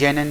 JNN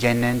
JNN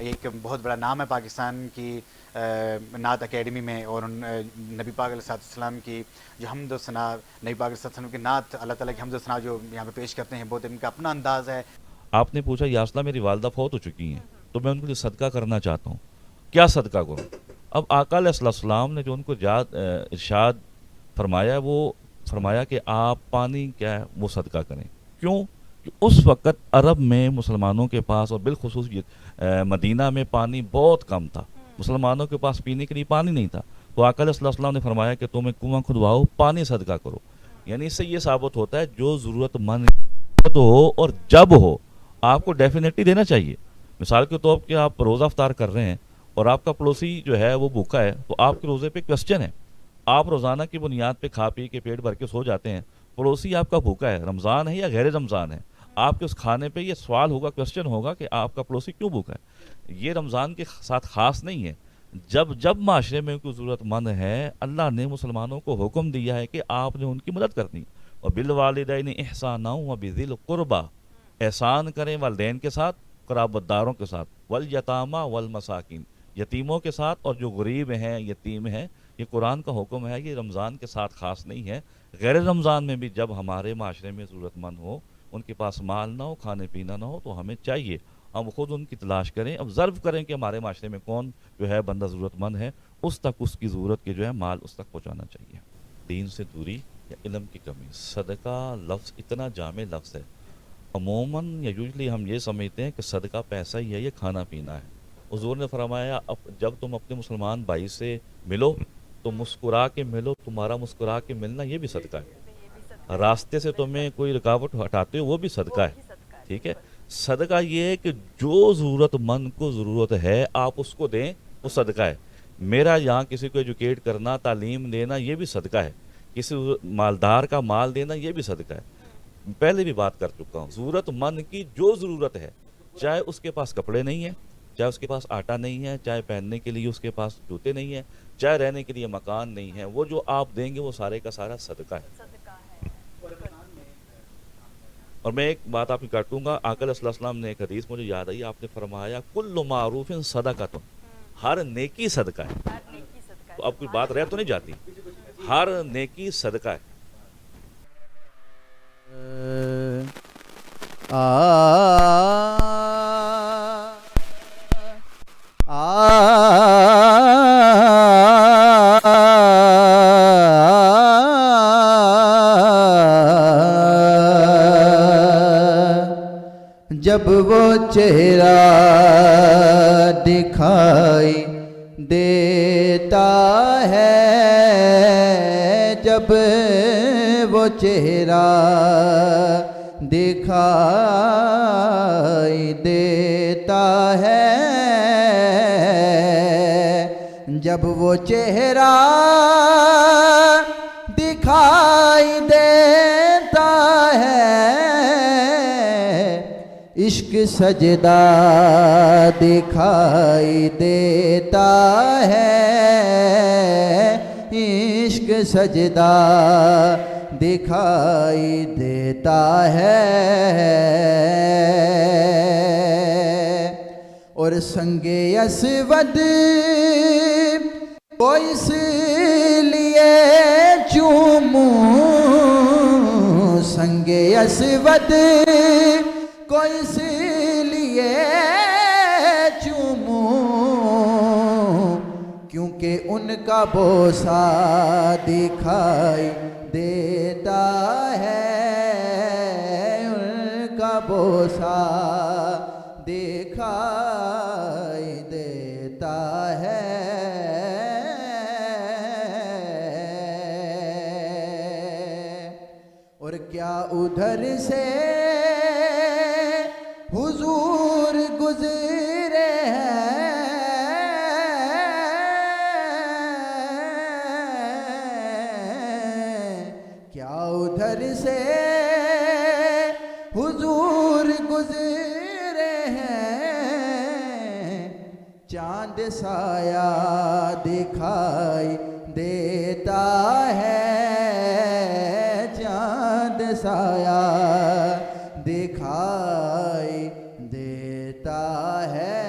ایک بہت بڑا نام ہے پاکستان کی نعت اکیڈمی میں، اور نبی پاک علیہ السلام کی جو حمد و ثنا، نبی پاک علیہ السلام کی نعت، اللہ تعالیٰ کی حمد و ثنا جو یہاں پہ پیش کرتے ہیں، بہت ان کا اپنا انداز ہے. آپ نے پوچھا یاسنا میری والدہ فوت ہو چکی ہیں تو میں ان کو جو صدقہ کرنا چاہتا ہوں، کیا صدقہ کروں؟ اب آقا علیہ السلام نے جو ان کو ارشاد فرمایا، وہ فرمایا کہ آپ پانی کیا ہے وہ صدقہ کریں. کیوں؟ کہ اس وقت عرب میں مسلمانوں کے پاس، اور بالخصوص مدینہ میں پانی بہت کم تھا، مسلمانوں کے پاس پینے کے لیے پانی نہیں تھا. تو آقا علیہ السلام نے فرمایا کہ تم ایک کنواں کھدواؤ، پانی صدقہ کرو. یعنی اس سے یہ ثابت ہوتا ہے جو ضرورت مند ہو اور جب ہو آپ کو ڈیفینیٹلی دینا چاہیے. مثال کے طور پہ آپ روزہ افطار کر رہے ہیں اور آپ کا پڑوسی جو ہے وہ بھوکا ہے، تو آپ کے روزے پہ کویسچن ہے. آپ روزانہ کی بنیاد پہ کھا پی کے پیٹ بھر کے سو جاتے ہیں، پڑوسی آپ کا بھوکا ہے، رمضان ہے یا غیر رمضان ہے، آپ کے اس کھانے پہ یہ سوال ہوگا، کویسچن ہوگا کہ آپ کا پڑوسی کیوں بھوکا ہے. یہ رمضان کے ساتھ خاص نہیں ہے. جب معاشرے میں کوئی ضرورت مند ہے، اللہ نے مسلمانوں کو حکم دیا ہے کہ آپ نے ان کی مدد کرنی. اور بالوالدین احسانا وبذی القربی، احسان کریں والدین کے ساتھ، قرابت داروں کے ساتھ، والیتامی والمساکین، یتیموں کے ساتھ اور جو غریب ہیں، یتیم ہیں. یہ قرآن کا حکم ہے، یہ رمضان کے ساتھ خاص نہیں ہے. غیر رمضان میں بھی جب ہمارے معاشرے میں ضرورت مند ہو، ان کے پاس مال نہ ہو، کھانے پینا نہ ہو، تو ہمیں چاہیے ہم خود ان کی تلاش کریں، آبزرو کریں کہ ہمارے معاشرے میں کون جو ہے بندہ ضرورت مند ہے، اس تک اس کی ضرورت کے جو ہے مال اس تک پہنچانا چاہیے. دین سے دوری یا علم کی کمی. صدقہ لفظ اتنا جامع لفظ ہے. عموماً یا یوزلی ہم یہ سمجھتے ہیں کہ صدقہ پیسہ ہی ہے، یہ کھانا پینا ہے. حضور نے فرمایا جب تم اپنے مسلمان بھائی سے ملو تو مسکرا کے ملو، تمہارا مسکرا کے ملنا یہ بھی صدقہ ہے. راستے سے تمہیں کوئی رکاوٹ ہٹاتے ہو وہ بھی صدقہ ہے. ٹھیک ہے. صدقہ یہ ہے کہ جو ضرورت مند کو ضرورت ہے آپ اس کو دیں، وہ صدقہ ہے. میرا یہاں کسی کو ایجوکیٹ کرنا، تعلیم دینا، یہ بھی صدقہ ہے. کسی مالدار کا مال دینا یہ بھی صدقہ ہے. پہلے بھی بات کر چکا ہوں، ضرورت مند کی جو ضرورت ہے، چاہے اس کے پاس کپڑے نہیں ہیں، چاہے اس کے پاس آٹا نہیں ہے، چاہے پہننے کے لیے اس کے پاس جوتے نہیں ہیں، چاہے رہنے کے لیے مکان نہیں ہے، وہ جو آپ دیں گے وہ سارے کا سارا صدقہ ہے. اور میں ایک بات آپ کی کاٹوں گا. آقا علیہ السلام نے ایک حدیث مجھے یاد آئی، آپ نے فرمایا کل معروف صدقۃ، ہر نیکی صدقہ ہے. تو اب کوئی بات رہ تو نہیں جاتی، ہر نیکی صدقہ ہے. جب وہ چہرہ دکھائی دیتا ہے، جب وہ چہرہ دکھائی دیتا ہے، جب وہ چہرہ دکھائی دیتا ہے، عشق سجدہ دکھائی دیتا ہے، عشق سجدہ دکھائی دیتا ہے. اور سنگ اسود کو اس لیے چوموں، سنگ اسود کو اس لیے چوموں، کیونکہ ان کا بوسہ دکھائی دیتا ہے، ان کا بوسہ دکھائی دیتا ہے. اور کیا ادھر سے حضور گزرے ہیں، کیا ادھر سے حضور گزرے ہیں، چاند سایہ دکھائی دیتا ہے، چاند سایہ دکھائی دیتا ہے.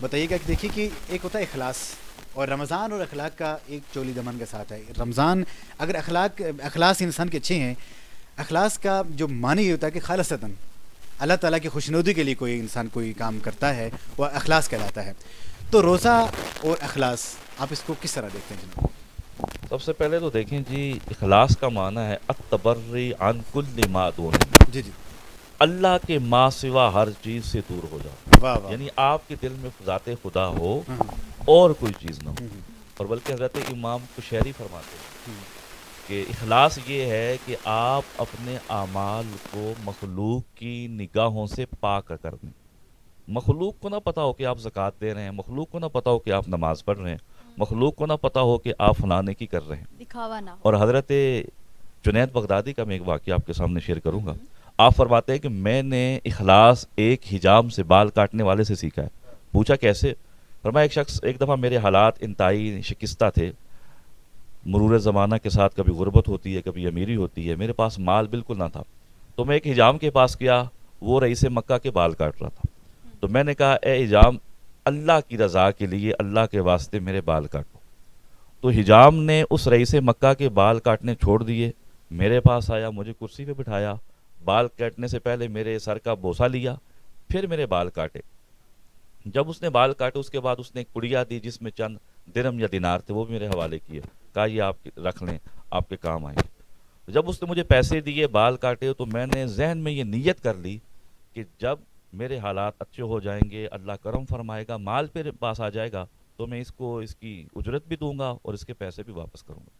بتائیے گا کہ دیکھیے کہ ایک ہوتا ہے اخلاص، اور رمضان اور اخلاق کا ایک چولی دمن کے ساتھ ہے. رمضان اگر اخلاص انسان کے اچھے ہیں، اخلاص کا جو معنی یہ ہوتا ہے کہ خالصتاً اللہ تعالیٰ کی خوشنودی کے لیے کوئی انسان کوئی کام کرتا ہے، وہ اخلاص کہلاتا ہے. تو روزہ اور اخلاص آپ اس کو کس طرح دیکھتے ہیں جناب؟ سب سے پہلے تو دیکھیں جی، اخلاص کا معنی ہے التبری عن کل ما دون، جی جی، اللہ کے ما سوا ہر چیز سے دور ہو جاؤ. واہ واہ. یعنی آپ کے دل میں ذات خدا ہو ہاں، اور کوئی چیز نہ ہو. ہاں، اور بلکہ حضرت امام کشیری فرماتے ہیں ہاں. کہ اخلاص یہ ہے کہ آپ اپنے اعمال کو مخلوق کی نگاہوں سے پاک کر دیں. مخلوق کو نہ پتہ ہو کہ آپ زکوٰۃ دے رہے ہیں، مخلوق کو نہ پتہ ہو کہ آپ نماز پڑھ رہے ہیں، مخلوق کو نہ پتہ ہو کہ آپ فلاں نیکی کر رہے ہیں. دکھاوا نہ ہو. اور حضرت جنید بغدادی کا میں ایک واقعہ آپ کے سامنے شیئر کروں گا. آپ فرماتے ہیں کہ میں نے اخلاص ایک حجام سے بال کاٹنے والے سے سیکھا ہے. پوچھا کیسے؟ فرمایا ایک شخص، ایک دفعہ میرے حالات انتہائی شکستہ تھے، مرور زمانہ کے ساتھ کبھی غربت ہوتی ہے، کبھی امیری ہوتی ہے، میرے پاس مال بالکل نہ تھا. تو میں ایک حجام کے پاس گیا، وہ رئیس مکہ کے بال کاٹ رہا تھا. تو میں نے کہا اے حجام، اللہ کی رضا کے لیے، اللہ کے واسطے میرے بال کاٹو. تو حجام نے اس رئیس مکہ کے بال کاٹنے چھوڑ دیے، میرے پاس آیا، مجھے کرسی پہ بٹھایا، بال کاٹنے سے پہلے میرے سر کا بوسہ لیا، پھر میرے بال کاٹے. جب اس نے بال کاٹے اس کے بعد اس نے ایک پڑیا دی جس میں چند درم یا دینار تھے، وہ بھی میرے حوالے کیے، کہا یہ آپ رکھ لیں، آپ کے کام آئیں گے. جب اس نے مجھے پیسے دیے، بال کاٹے، تو میں نے ذہن میں یہ نیت کر لی کہ جب میرے حالات اچھے ہو جائیں گے، اللہ کرم فرمائے گا، مال پہ پاس آ جائے گا، تو میں اس کو اس کی اجرت بھی دوں گا اور اس کے پیسے بھی واپس کروں گا.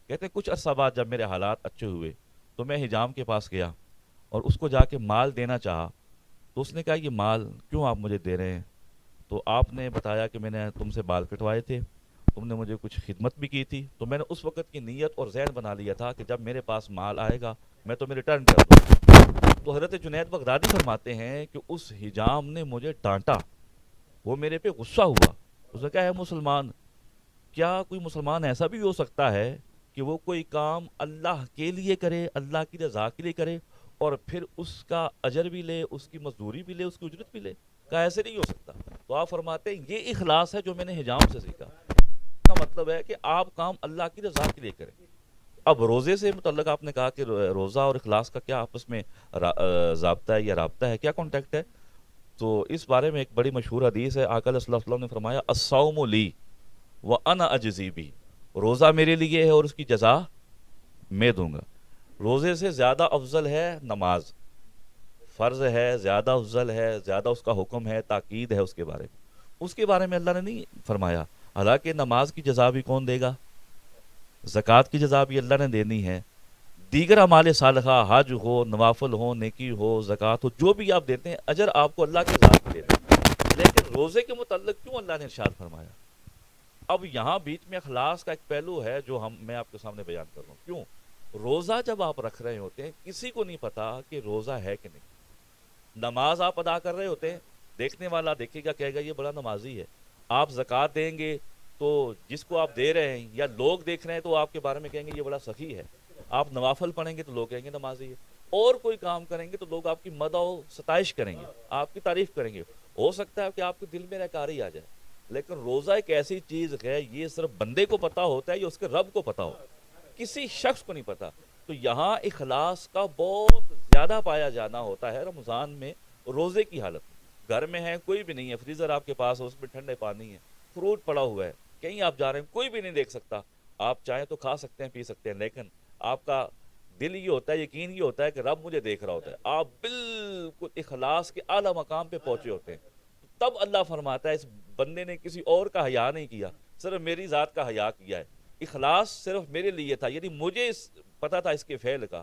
کہتے ہیں کچھ عرصہ بعد جب میرے حالات اچھے ہوئے تو میں حجام کے پاس گیا اور اس کو جا کے مال دینا چاہا. تو اس نے کہا یہ مال کیوں آپ مجھے دے رہے ہیں؟ تو آپ نے بتایا کہ میں نے تم سے بال کٹوائے تھے، تم نے مجھے کچھ خدمت بھی کی تھی. تو میں نے اس وقت کی نیت اور ذہن بنا لیا تھا کہ جب میرے پاس مال آئے گا میں تمہیں ریٹرن کر دوں. تو حضرت جنید بغدادی فرماتے ہیں کہ اس حجام نے مجھے ڈانٹا، وہ میرے پہ غصہ ہوا. اس نے کہا ہے مسلمان، کیا کوئی مسلمان ایسا بھی ہو سکتا ہے کہ وہ کوئی کام اللہ کے لیے کرے، اللہ کی رضا کے لیے کرے، اور پھر اس کا اجر بھی لے، اس کی مزدوری بھی لے، اس کی اجرت بھی لے؟ کہا ایسے نہیں ہو سکتا. تو آپ فرماتے ہیں یہ اخلاص ہے جو میں نے حجام سے سیکھا. اس کا مطلب ہے کہ آپ کام اللہ کی رضا کے لیے کریں. اب روزے سے متعلق آپ نے کہا کہ روزہ اور اخلاص کا کیا آپس میں ضابطہ ہے یا رابطہ ہے، کیا کانٹیکٹ ہے؟ تو اس بارے میں ایک بڑی مشہور حدیث ہے. آقا صلی اللہ علیہ وسلم نے فرمایا الصوم لی وانا اجزی بی، روزہ میرے لیے ہے اور اس کی جزا میں دوں گا. روزے سے زیادہ افضل ہے نماز، فرض ہے، زیادہ افضل ہے، زیادہ اس کا حکم ہے، تاکید ہے اس کے بارے میں. اس کے بارے میں اللہ نے نہیں فرمایا. حالانکہ نماز کی جزا بھی کون دے گا؟ زکوٰۃ کی جزا بھی اللہ نے دینی ہے. دیگر اعمال صالحہ، حج ہو، نوافل ہو، نیکی ہو، زکوٰۃ ہو، جو بھی آپ دیتے ہیں اجر آپ کو اللہ کے ذات دیتے ہیں. لیکن روزے کے متعلق کیوں اللہ نے ارشاد فرمایا؟ اب یہاں بیچ میں اخلاص کا ایک پہلو ہے جو میں آپ کے سامنے بیان کر رہا ہوں. کیوں؟ روزہ جب آپ رکھ رہے ہوتے ہیں کسی کو نہیں پتا کہ روزہ ہے کہ نہیں. نماز آپ ادا کر رہے ہوتے ہیں، دیکھنے والا دیکھے گا کہے گا یہ بڑا نمازی ہے. آپ زکوٰۃ دیں گے تو جس کو آپ دے رہے ہیں یا لوگ دیکھ رہے ہیں تو آپ کے بارے میں کہیں گے یہ بڑا سخی ہے. آپ نوافل پڑھیں گے تو لوگ کہیں گے نمازی ہے. اور کوئی کام کریں گے تو لوگ آپ کی مدح و ستائش کریں گے، آپ کی تعریف کریں گے. ہو سکتا ہے کہ آپ کے دل میں رہکاری آ جائے. لیکن روزہ ایک ایسی چیز ہے، یہ صرف بندے کو پتا ہوتا ہے یا اس کے رب کو پتا ہو، کسی شخص کو نہیں پتا. تو یہاں اخلاص کا بہت زیادہ پایا جانا ہوتا ہے رمضان میں. روزے کی حالت میں گھر میں ہے، کوئی بھی نہیں ہے، فریزر آپ کے پاس ہے، اس میں ٹھنڈے پانی ہے، فروٹ پڑا ہوا ہے، کہیں آپ جا رہے ہیں کوئی بھی نہیں دیکھ سکتا، آپ چاہیں تو کھا سکتے ہیں، پی سکتے ہیں، لیکن آپ کا دل یہ ہوتا ہے، یقین یہ ہوتا ہے کہ رب مجھے دیکھ رہا ہوتا ہے. آپ بالکل اخلاص کے اعلیٰ مقام پہ پہنچے ہوتے ہیں. تب اللہ فرماتا ہے اس بندے نے کسی اور کا حیا نہیں کیا، صرف میری ذات کا حیا کیا ہے. اخلاص صرف میرے لیے تھا، یعنی مجھے پتا تھا اس کے فعل کا.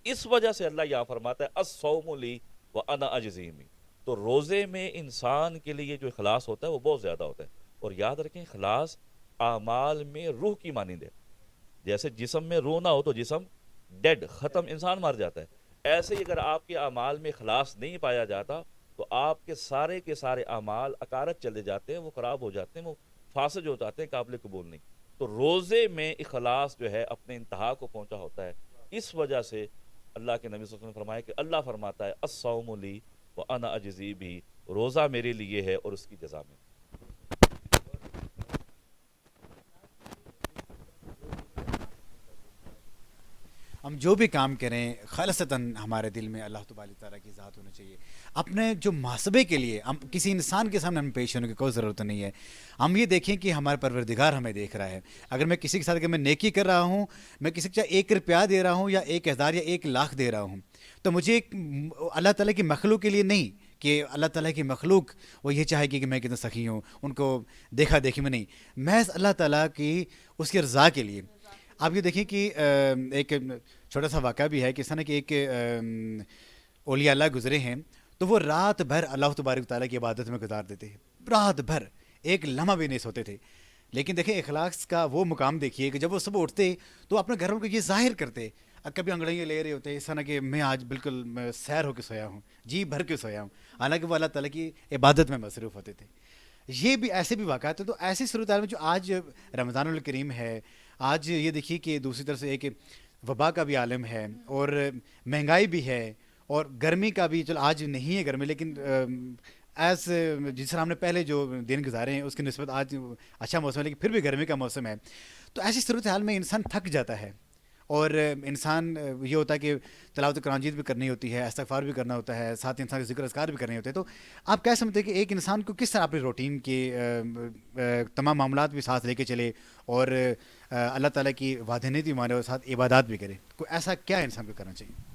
اس وجہ سے اللہ یہاں فرماتا ہے الصوم لی وانا اجزی بی. تو روزے میں انسان کے لیے جو اخلاص ہوتا ہے وہ بہت زیادہ ہوتا ہے. اور یاد رکھیں اخلاص اعمال میں روح کی مانند ہے. جیسے جسم میں روح نہ ہو تو جسم ڈیڈ، ختم، انسان مر جاتا ہے. ایسے ہی اگر آپ کے اعمال میں اخلاص نہیں پایا جاتا تو آپ کے سارے اعمال اکارت چلے جاتے ہیں، وہ خراب ہو جاتے ہیں، وہ فاسد ہو جاتے ہیں، قابل قبول نہیں. تو روزے میں اخلاص جو ہے اپنے انتہا کو پہنچا ہوتا ہے. اس وجہ سے اللہ کے نبی صلی اللہ علیہ وسلم نے فرمایا کہ اللہ فرماتا ہے الصوم لی وانا اجزی بھی، روزہ میرے لیے ہے اور اس کی جزا میں. ہم جو بھی کام کریں خالصتاً ہمارے دل میں اللہ تبارک تعالیٰ کی ذات ہونا چاہیے. اپنے جو محاسبے کے لیے ہم کسی انسان کے سامنے ہمیں پیش ہونے کی کوئی ضرورت نہیں ہے. ہم یہ دیکھیں کہ ہمارا پروردگار ہمیں دیکھ رہا ہے. اگر میں کسی کے ساتھ اگر میں نیکی کر رہا ہوں, میں کسی کے ساتھ 1 روپیہ دے رہا ہوں یا 1000 یا 1 لاکھ دے رہا ہوں, تو مجھے اللہ تعالیٰ کی مخلوق کے لیے نہیں کہ اللہ تعالیٰ کی مخلوق وہ یہ چاہے گی کہ میں کتنا سخی ہوں, ان کو دیکھا دیکھی میں نہیں, محض اللہ تعالیٰ کی اس کی رضا کے لیے. آپ یہ دیکھیں کہ ایک چھوٹا سا واقعہ بھی ہے کہ اس طرح کہ ایک اولیاء اللہ گزرے ہیں, تو وہ رات بھر اللہ تبارک تعالیٰ کی عبادت میں گزار دیتے ہیں, رات بھر 1 لمحہ بھی نہیں سوتے تھے. لیکن دیکھیں اخلاق کا وہ مقام دیکھیے کہ جب وہ صبح اٹھتے تو اپنے گھروں کو یہ ظاہر کرتے, کبھی انگڑیاں لے رہے ہوتے اس طرح کہ میں آج بالکل سیر ہو کے سویا ہوں, جی بھر کے سویا ہوں, حالانکہ وہ اللہ تعالیٰ کی عبادت میں مصروف ہوتے تھے. یہ بھی ایسے بھی واقعات ہیں. تو ایسی صورتحال میں جو آج رمضان الکریم ہے, آج یہ دیکھیے کہ دوسری طرف سے ایک وبا کا بھی عالم ہے اور مہنگائی بھی ہے اور گرمی کا بھی, چلو آج نہیں ہے گرمی لیکن ایز جس طرح ہم نے پہلے جو دن گزارے ہیں اس کی نسبت آج اچھا موسم ہے, لیکن پھر بھی گرمی کا موسم ہے. تو ایسی صورتحال میں انسان تھک جاتا ہے اور انسان یہ ہوتا ہے کہ تلاوت قرآن مجید بھی کرنی ہوتی ہے, استغفار بھی کرنا ہوتا ہے, ساتھ انسان کے ذکر اذکار بھی کرنے ہوتے ہیں. تو آپ کیا سمجھتے ہیں کہ ایک انسان کو کس طرح اپنی روٹین کے تمام معاملات بھی ساتھ لے کے چلے اور اللہ تعالیٰ کی وحدانیت بھی مانے اور ساتھ عبادات بھی کرے؟ کوئی ایسا کیا انسان کو کرنا چاہیے؟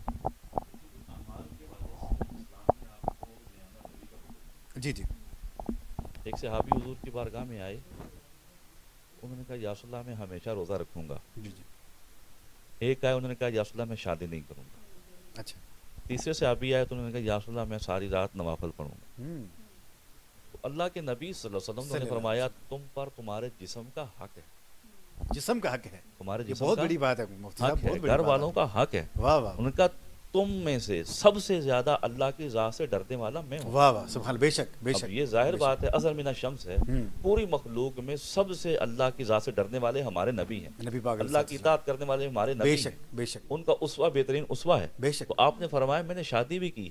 جی جی. ایک صحابی حضور کی بارگاہ میں آئے, انہوں نے کہا یا رسول اللہ میں ہمیشہ روزہ رکھوں گا. جی جی. ایک آئے, انہوں نے کہا یا رسول اللہ میں شادی نہیں کروں گا. اچھا. تیسرے صحابی آئے تو انہوں نے کہا یا رسول اللہ میں ساری رات نوافل پڑھوں گا. تو اللہ کے نبی صلی اللہ علیہ وسلم نے فرمایا تم پر تمہارے جسم کا حق ہے. جسم کا حق ہے, تمہارے یہ جسم بہت کا بڑی بات ہے, مفتی صاحب حق ہے, بہت بڑی گھر بات ہے. والوں کا حق ہے. واہ واہ. ان کا تم میں سے سب سے زیادہ اللہ کی ذات سے ڈرنے والا میں ہوں. واہ واہ سبحان اللہ. بے شک بے اب شک. یہ ظاہر بات ہے, اثر من الشمس ہے, پوری مخلوق میں سب سے اللہ کی ذات سے ڈرنے والے ہمارے نبی ہیں. نبی پاک اللہ کی اطاعت کرنے والے ہمارے بے نبی شک ہیں. بے شک ان کا اسوہ بہترین اسوہ ہے. بے شک. تو آپ نے فرمایا میں نے شادی بھی کی,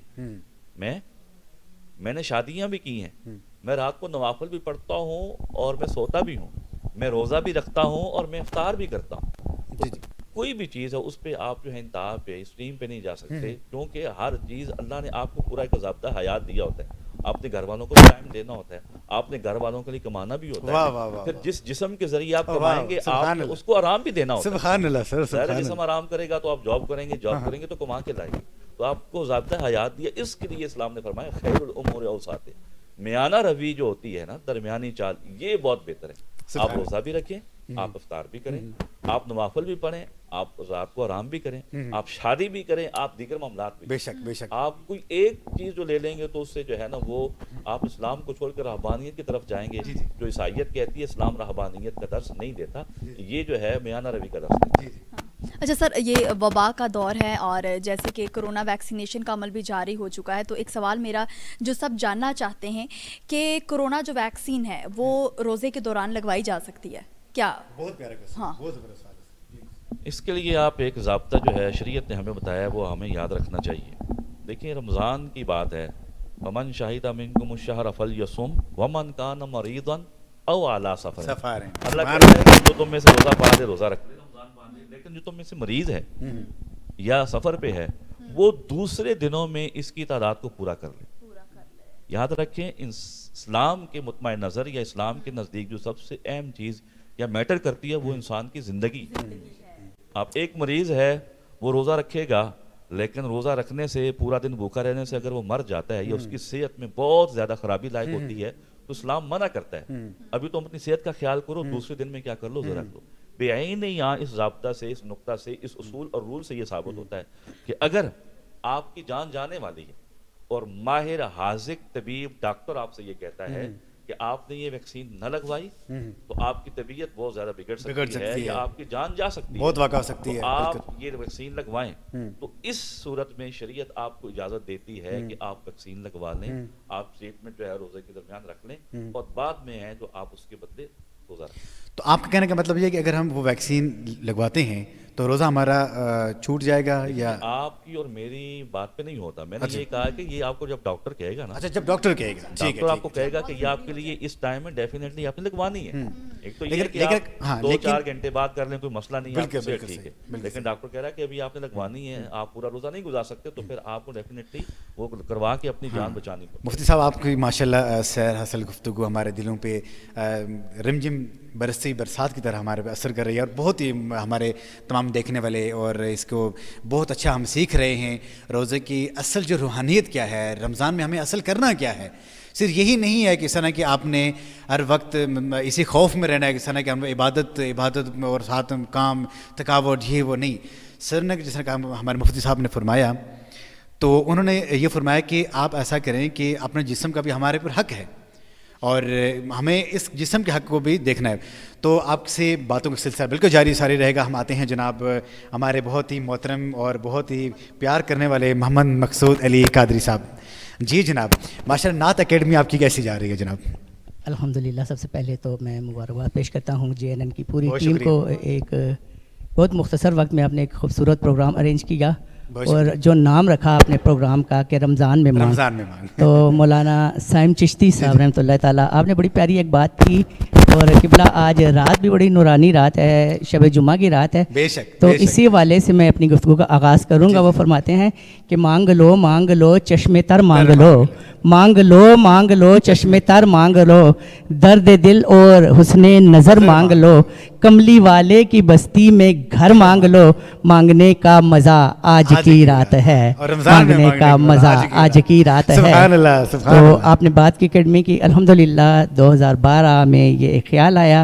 میں نے شادیاں بھی کی ہیں, میں رات کو نوافل بھی پڑھتا ہوں اور میں سوتا بھی ہوں, میں روزہ بھی رکھتا ہوں اور میں افطار بھی کرتا ہوں. جی جی. کوئی بھی چیز ہے اس پہ آپ جو ہے انتہا پہ اسٹریم پہ نہیں جا سکتے, کیونکہ ہر چیز اللہ نے آپ کو پورا ایک ضابطہ حیات دیا ہوتا ہے. آپ نے گھر والوں کو ٹائم دینا ہوتا ہے, آپ نے گھر والوں کے لیے کمانا بھی ہوتا ہے, پھر جس جسم کے ذریعے آپ کمائیں گے آپ نے اس کو آرام بھی دینا ہوتا ہے. سبحان اللہ سر. ظاہر جسم آرام کرے گا تو آپ جاب کریں گے, جاب کریں گے تو کما کے لائیں گے. تو آپ کو ضابطہ حیات دیا, اس کے لیے اسلام نے فرمایا خیر الامور اوساط, میانہ روی جو ہوتی ہے نا, درمیانی چال, یہ بہت بہتر ہے. آپ روزہ بھی رکھیں, آپ افطار بھی کریں, آپ نوافل بھی پڑھیں, آپ رات کو آرام بھی کریں, آپ شادی بھی کریں, آپ دیگر معاملات بھی. بے شک بے شک. آپ کوئی ایک چیز جو لے لیں گے تو اس سے جو ہے نا وہ آپ اسلام کو چھوڑ کر رہبانیت کی طرف جائیں گے. جو عیسائیت کہتی ہے اسلام رہبانیت کا درس نہیں دیتا, یہ جو ہے میانہ روی کا درس ہے. اچھا سر, یہ وبا کا دور ہے اور جیسے کہ کرونا ویکسینیشن کا عمل بھی جاری ہو چکا ہے, تو ایک سوال میرا جو سب جاننا چاہتے ہیں کہ کرونا جو ویکسین ہے وہ روزے کے دوران لگوائی جا سکتی ہے کیا؟ بہت پیارا کوسچن, ہاں. بہت زبردست سوال ہے. اس کے لیے آپ ایک ضابطہ جو ہے شریعت نے ہمیں بتایا وہ ہمیں یاد رکھنا چاہیے. دیکھیں رمضان کی بات ہے, ومن شہد منکم الشہر فلیصم ومن کان مریضا او علی سفر. اللہ کہتا ہے کہ جو تم میں سے روزہ پا دے روزہ رکھ لے, رمضان پا دے, لیکن جو تم میں سے مریض ہے یا سفر پہ ہے وہ دوسرے دنوں میں اس کی تعداد کو پورا کر لے. یاد رکھیں اسلام کے مطمع نظر یا اسلام کے نزدیک جو سب سے اہم چیز یا میٹر کرتی ہے وہ انسان کی زندگی. آپ ایک مریض ہے وہ روزہ رکھے گا, لیکن روزہ رکھنے سے, پورا دن بھوکا رہنے سے اگر وہ مر جاتا ہے یا اس کی صحت میں بہت زیادہ خرابی لاحق ہوتی ہے تو اسلام منع کرتا ہے ابھی تم اپنی صحت کا خیال کرو, دوسرے دن میں کیا کر لو, روزہ رکھ لو. بے عین یہاں اس ضابطہ سے, اس نقطہ سے, اس اصول اور رول سے یہ ثابت ہوتا ہے کہ اگر آپ کی جان جانے والی ہے اور ماہر حاذق طبیب ڈاکٹر آپ سے یہ کہتا ہے کہ آپ نے یہ ویکسین نہ لگوائی تو آپ کی طبیعت بہت زیادہ بگڑ سکتی ہے یا آپ کی جان جا سکتی ہے, بہت واقع ہو سکتی ہے. آپ یہ ویکسین لگوائیں. تو اس صورت میں شریعت آپ کو اجازت دیتی ہے کہ آپ ویکسین لگوا لیں, آپ ٹریٹمنٹ جو ہے روزے کے درمیان رکھ لیں, اور بعد میں ہے جو آپ اس کے بدلے روزہ رکھیں. تو آپ کا کہنے کا مطلب یہ ہے کہ اگر ہم وہ ویکسین لگواتے ہیں تو روزہ ہمارا چھوٹ جائے گا یا آپ کی اور میری بات پہ نہیں ہوتا. میں نے یہ کہا کہ یہ آپ کو جب ڈاکٹر کہے گا نا, اچھا جب ڈاکٹر کہے گا, ڈاکٹر آپ کو کہے گا کہ یہ آپ کے لیے اس ٹائم میں ڈیفینیٹلی آپ نے لگوانی ہے. ایک تو یہ کہ آپ 2-4 گھنٹے بعد کر لیں کوئی مسئلہ نہیں ہے, ٹھیک ہے, لیکن ڈاکٹر کہہ رہا ہے کہ ابھی آپ نے لگوانی ہے, آپ پورا روزہ نہیں گزار سکتے, تو پھر آپ کو ڈیفینیٹلی وہ کروا کے اپنی جان بچانی پڑے. مفتی صاحب آپ کی ماشاءاللہ سیر حاصل گفتگو ہمارے دلوں پہ رمجم برستی برسات کی طرح ہمارے پہ اثر کر رہی ہے, اور بہت ہی ہمارے تمام دیکھنے والے اور اس کو بہت اچھا ہم سیکھ رہے ہیں روزے کی اصل جو روحانیت کیا ہے, رمضان میں ہمیں اصل کرنا کیا ہے. صرف یہی نہیں ہے کہ اس طرح کہ آپ نے ہر وقت اسی خوف میں رہنا ہے کہ اس طرح کہ ہم عبادت اور ساتھ کام تھکاوٹ یہ وہ نہیں. سر نے جس طرح کہ ہمارے مفتی صاحب نے فرمایا, تو انہوں نے یہ فرمایا کہ آپ ایسا کریں کہ اپنے جسم کا بھی ہمارے پر حق ہے اور ہمیں اس جسم کے حق کو بھی دیکھنا ہے. تو آپ سے باتوں کا سلسلہ بالکل جاری ساری رہے گا. ہم آتے ہیں جناب ہمارے بہت ہی محترم اور بہت ہی پیار کرنے والے محمد مقصود علی قادری صاحب. جی جناب, ماشاءاللہ نعت اکیڈمی آپ کی کیسی جا رہی ہے جناب؟ الحمدللہ سب سے پہلے تو میں مبارکباد پیش کرتا ہوں JNN کی پوری ٹیم کو. ایک بہت مختصر وقت میں آپ نے ایک خوبصورت پروگرام ارینج کیا, اور جو نام رکھا اپنے پروگرام کا کہ رمضان میں مانگ, تو مولانا سائم چشتی صاحب رحمۃ اللہ تعالیٰ, آپ نے بڑی پیاری ایک بات کی. اور قبلہ آج رات بھی بڑی نورانی رات ہے, شب جمعہ کی رات ہے, تو اسی حوالے سے میں اپنی گفتگو کا آغاز کروں گا. وہ فرماتے ہیں کہ مانگ لو چشم تر مانگ لو, مانگ لو چشم تر مانگ لو, درد دل اور حسن نظر مانگ لو, کملی والے کی بستی میں گھر مانگ لو, مانگنے کا مزہ آج کی رات ہے, مانگنے کا مزہ آج کی رات ہے. تو آپ نے بات کی اکیڈمی کی, الحمدللہ 2012 میں یہ خیال آیا,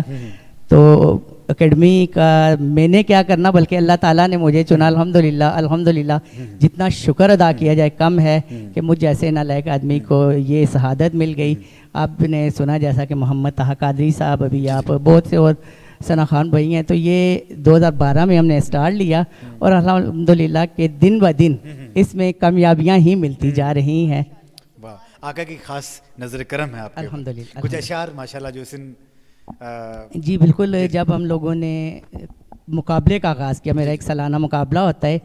تو اکیڈمی کا میں نے کیا کرنا بلکہ اللہ تعالیٰ نے مجھے چنا. الحمدللہ جتنا شکر ادا کیا جائے کم ہے کہ مجھ جیسے نالائق آدمی کو یہ شہادت مل گئی. آپ نے سنا جیسا کہ محمد طاہر قادری صاحب, ابھی آپ بہت سے اور ثنا خان بھائی ہیں, تو یہ 2012 میں ہم نے اسٹارٹ لیا, اور الحمدللہ کہ دن بہ دن اس میں کامیابیاں ہی ملتی جا رہی ہیں. آقا کی خاص نظر کرم ہے آپ کے, الحمدللہ. کچھ اشعار ماشاءاللہ جو سن. جی بالکل, جب ہم لوگوں نے مقابلے کا آغاز کیا, میرا ایک سالانہ مقابلہ ہوتا ہے,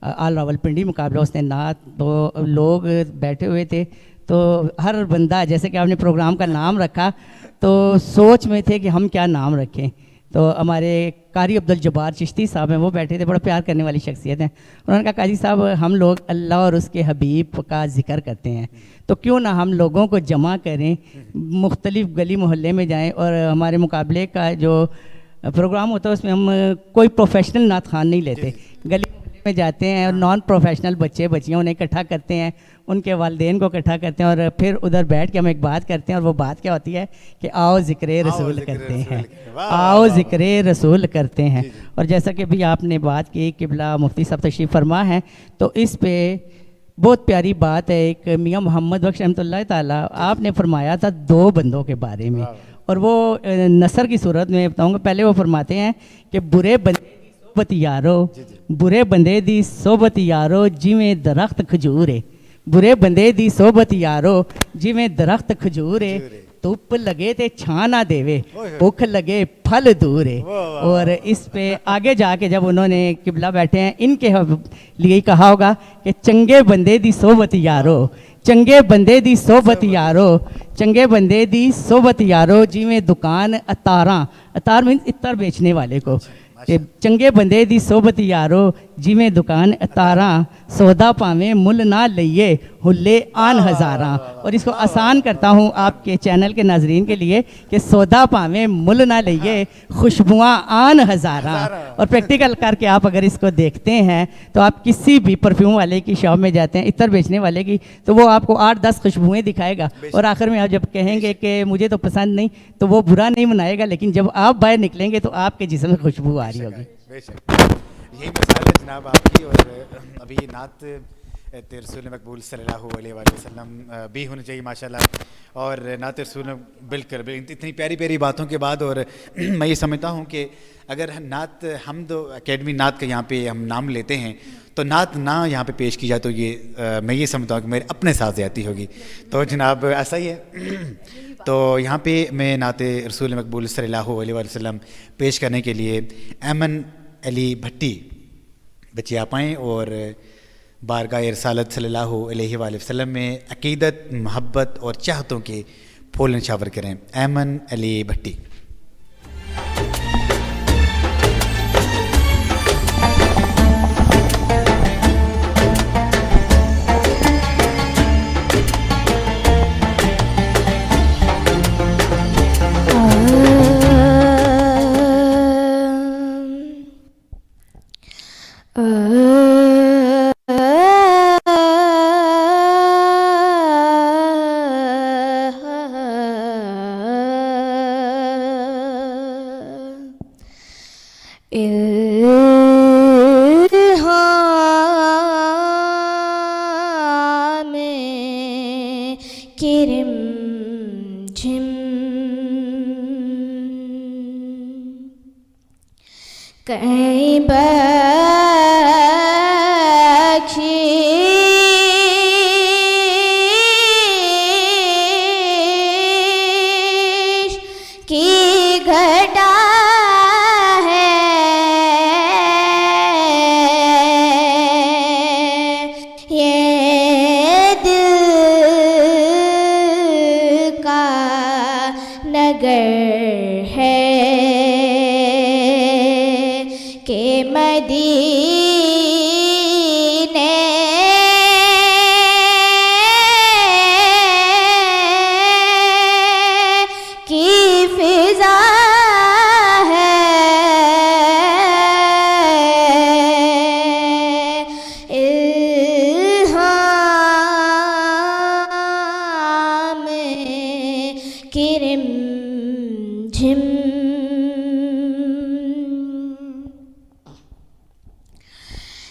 آل راولپنڈی مقابلہ, اس نے نعت, تو لوگ بیٹھے ہوئے تھے, تو ہر بندہ جیسے کہ آپ نے پروگرام کا نام رکھا تو سوچ میں تھے کہ ہم کیا نام رکھیں. تو ہمارے قاری عبدالجبار چشتی صاحب ہیں, وہ بیٹھے تھے, بڑا پیار کرنے والی شخصیت ہیں. انہوں نے کہا قاضی صاحب ہم لوگ اللہ اور اس کے حبیب کا ذکر کرتے ہیں, تو کیوں نہ ہم لوگوں کو جمع کریں, مختلف گلی محلے میں جائیں, اور ہمارے مقابلے کا جو پروگرام ہوتا ہے اس میں ہم کوئی پروفیشنل نعت خوان نہیں لیتے, گلی محلے میں جاتے ہیں اور نان پروفیشنل بچے بچیاں انہیں اکٹھا کرتے ہیں, ان کے والدین کو اکٹھا کرتے ہیں, اور پھر ادھر بیٹھ کے ہم ایک بات کرتے ہیں, اور وہ بات کیا ہوتی ہے کہ آؤ ذکر رسول کرتے ہیں, آؤ ذکر رسول کرتے ہیں. اور جیسا کہ بھی آپ نے بات کی قبلہ مفتی صاحب تشریف فرما ہے, تو اس پہ بہت پیاری بات ہے. ایک میاں محمد بخش رحمۃ اللہ تعالیٰ, آپ نے فرمایا تھا 2 بندوں کے بارے میں, اور وہ نثر کی صورت میں بتاؤں گا. پہلے وہ فرماتے ہیں کہ برے بندے دی صحبت یارو, برے بندے دی صحبت یارو جویں درخت کھجورے, برے بندے دی صحبت یارو جویں درخت کھجورے, دھوپ لگے تے چھاں نہ دیوے, بھوک لگے پھل دورے. اور اس پہ آگے جا کے جب انہوں نے قبلہ بیٹھے ہیں, ان کے لیے کہا ہوگا کہ چنگے بندے دی صحبت یارو, چنگے بندے دی صحبت یارو, چنگے بندے دی صحبت یارو جویں دکان اتاراں, اتار مینس عطر بیچنے والے کو, کہ چنگے بندے دی صحبت یارو جویں دکان اتاراں, سودا پاویں مل نہ لئیے ہلے آن ہزاراں. اور اس کو آسان کرتا ہوں آپ کے چینل کے ناظرین کے لیے کہ سودا پاویں مل نہ لئیے خوشبواں آن ہزاراں. اور پریکٹیکل کر کے آپ اگر اس کو دیکھتے ہیں تو آپ کسی بھی پرفیوم والے کی شاپ میں جاتے ہیں, عطر بیچنے والے کی, تو وہ آپ کو 8-10 خوشبوئیں دکھائے گا, اور آخر میں آپ جب کہیں گے کہ مجھے تو پسند نہیں, تو وہ برا نہیں منائے گا, لیکن جب آپ باہر نکلیں گے تو آپ کے جسم میں خوشبو آ رہی ہوگی. یہی مثال ہے جناب آپ کی. اور ابھی نعت رسول مقبول صلی اللہ علیہ وآلہ وسلم بھی ہونا چاہیے ماشاءاللہ. اور نعت رسول بالکل اتنی پیاری پیاری باتوں کے بعد, اور میں یہ سمجھتا ہوں کہ اگر نعت حمد اکیڈمی نعت کا یہاں پہ ہم نام لیتے ہیں, تو نعت نہ یہاں پہ پیش کی جائے تو یہ میں یہ سمجھتا ہوں کہ میرے اپنے ساتھ زیادتی ہوگی. تو جناب ایسا ہی ہے. تو یہاں پہ میں نعت رسول مقبول صلی اللہ علیہ وآلہ وسلم پیش کرنے کے لیے ایمن علی بھٹی بچے آپ آئیں اور بارگاہ رسالت صلی اللہ علیہ وآلہ وسلم میں عقیدت، محبت اور چاہتوں کے پھول نچھاور کریں. ایمن علی بھٹی.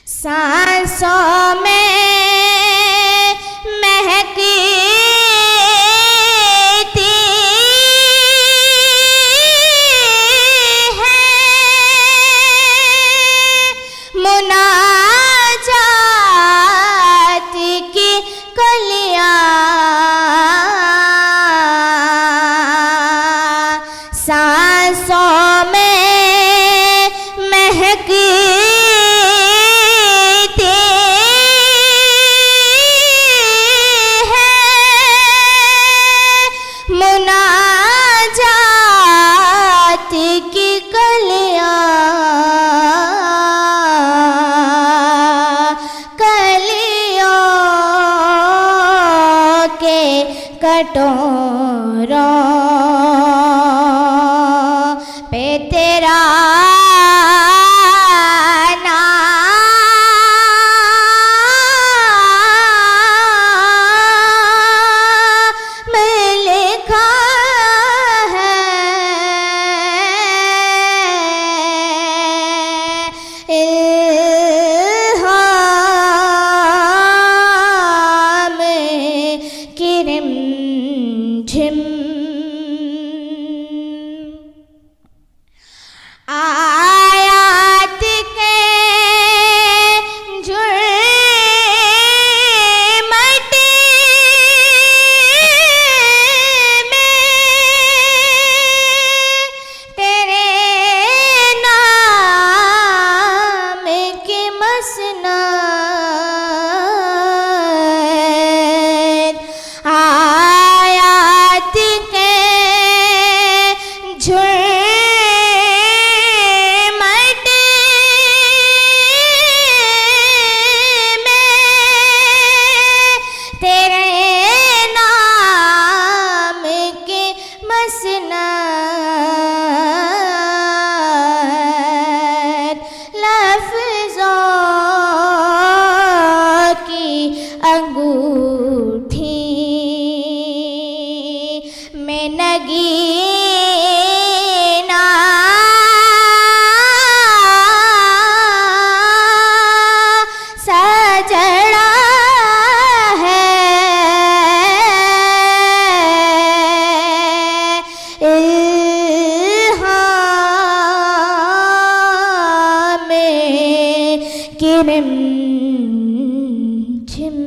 سانسوں میں مہکتی ہے مناجات کی کلیاں، سانسوں میں مہکتی کٹوروں پہ تیرا نام لکھا ہے، الہام کرم جھم آیات کے جھرمٹ میں تیرے نام کی مسند، آیات کے جھرمٹ میں تیرے نام کی مسند، لفظوں کی انگوٹھی میں نگینا سجڑا ہے، الہام کرم جھم.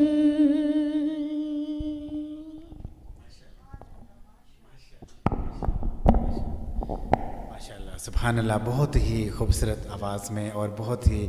ماشاء اللہ، سبحان اللہ، بہت ہی خوبصورت آواز میں اور بہت ہی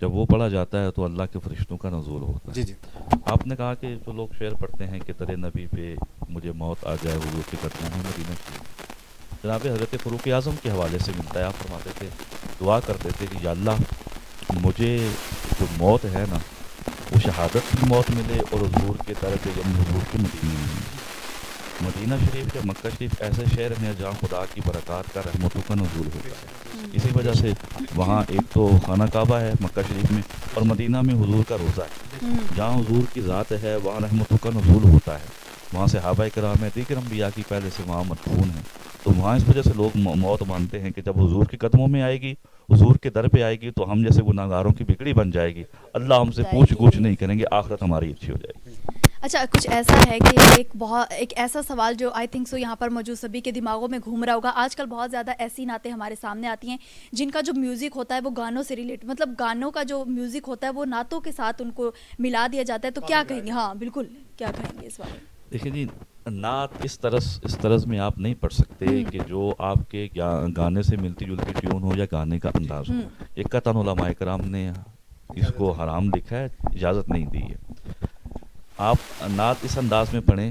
جب وہ پڑھا جاتا ہے تو اللہ کے فرشتوں کا نزول ہوتا ہے. جی جی آپ نے کہا کہ جو لوگ شعر پڑھتے ہیں کہ ترے نبی پہ مجھے موت آ جائے حضور کی قدموں میں مدینہ شریف. جناب حضرت فاروق اعظم کے حوالے سے ملتا ہے. آپ فرماتے تھے, دعا کرتے تھے کہ یا اللہ مجھے جو موت ہے نا وہ شہادت کی موت ملے اور حضور کے در پہ یعنی حضور کے مدینے میں. مدینہ شریف یا مکہ شریف ایسے شہر ہیں جہاں خدا کی برکات کا رحمتوں کا نزول ہوتا ہے. اسی وجہ سے وہاں ایک تو خانہ کعبہ ہے مکہ شریف میں, اور مدینہ میں حضور کا روضہ ہے. جہاں حضور کی ذات ہے وہاں رحمتوں کا نزول ہوتا ہے. وہاں صحابہ کرام ہیں, دیگر انبیاء کی پہلے سے وہاں مدفون ہیں. تو وہاں اس وجہ سے لوگ موت مانتے ہیں کہ جب حضور کے قدموں میں آئے گی, حضور کے در پہ آئے گی, تو ہم جیسے گناہگاروں کی بگڑی بن جائے گی. اللہ ہم سے پوچھ گچھ نہیں کریں گے, آخرت ہماری اچھی ہو جائے گی. اچھا, کچھ ایسا ہے کہ ایک ایسا سوال جو آئی تھنک سو یہاں پر موجود سبھی کے دماغوں میں گھوم رہا ہوگا. آج کل بہت زیادہ ایسی نعتیں ہمارے سامنے آتی ہیں جن کا جو میوزک ہوتا ہے وہ گانوں سے ریلیٹ, مطلب گانوں کا جو میوزک ہوتا ہے وہ نعتوں کے ساتھ ان کو ملا دیا جاتا ہے. تو کیا کہیں گے؟ ہاں بالکل, کیا کہیں گے اس بارے میں؟ دیکھیں جی, نعت اس طرز میں آپ نہیں پڑھ سکتے کہ جو آپ کے گانے سے ملتی جلتی ٹیون ہو یا گانے کا انداز ہو. ایک قطعاً علماء کرام نے اس کو حرام لکھا ہے, اجازت نہیں دی ہے. آپ نعت اس انداز میں پڑھیں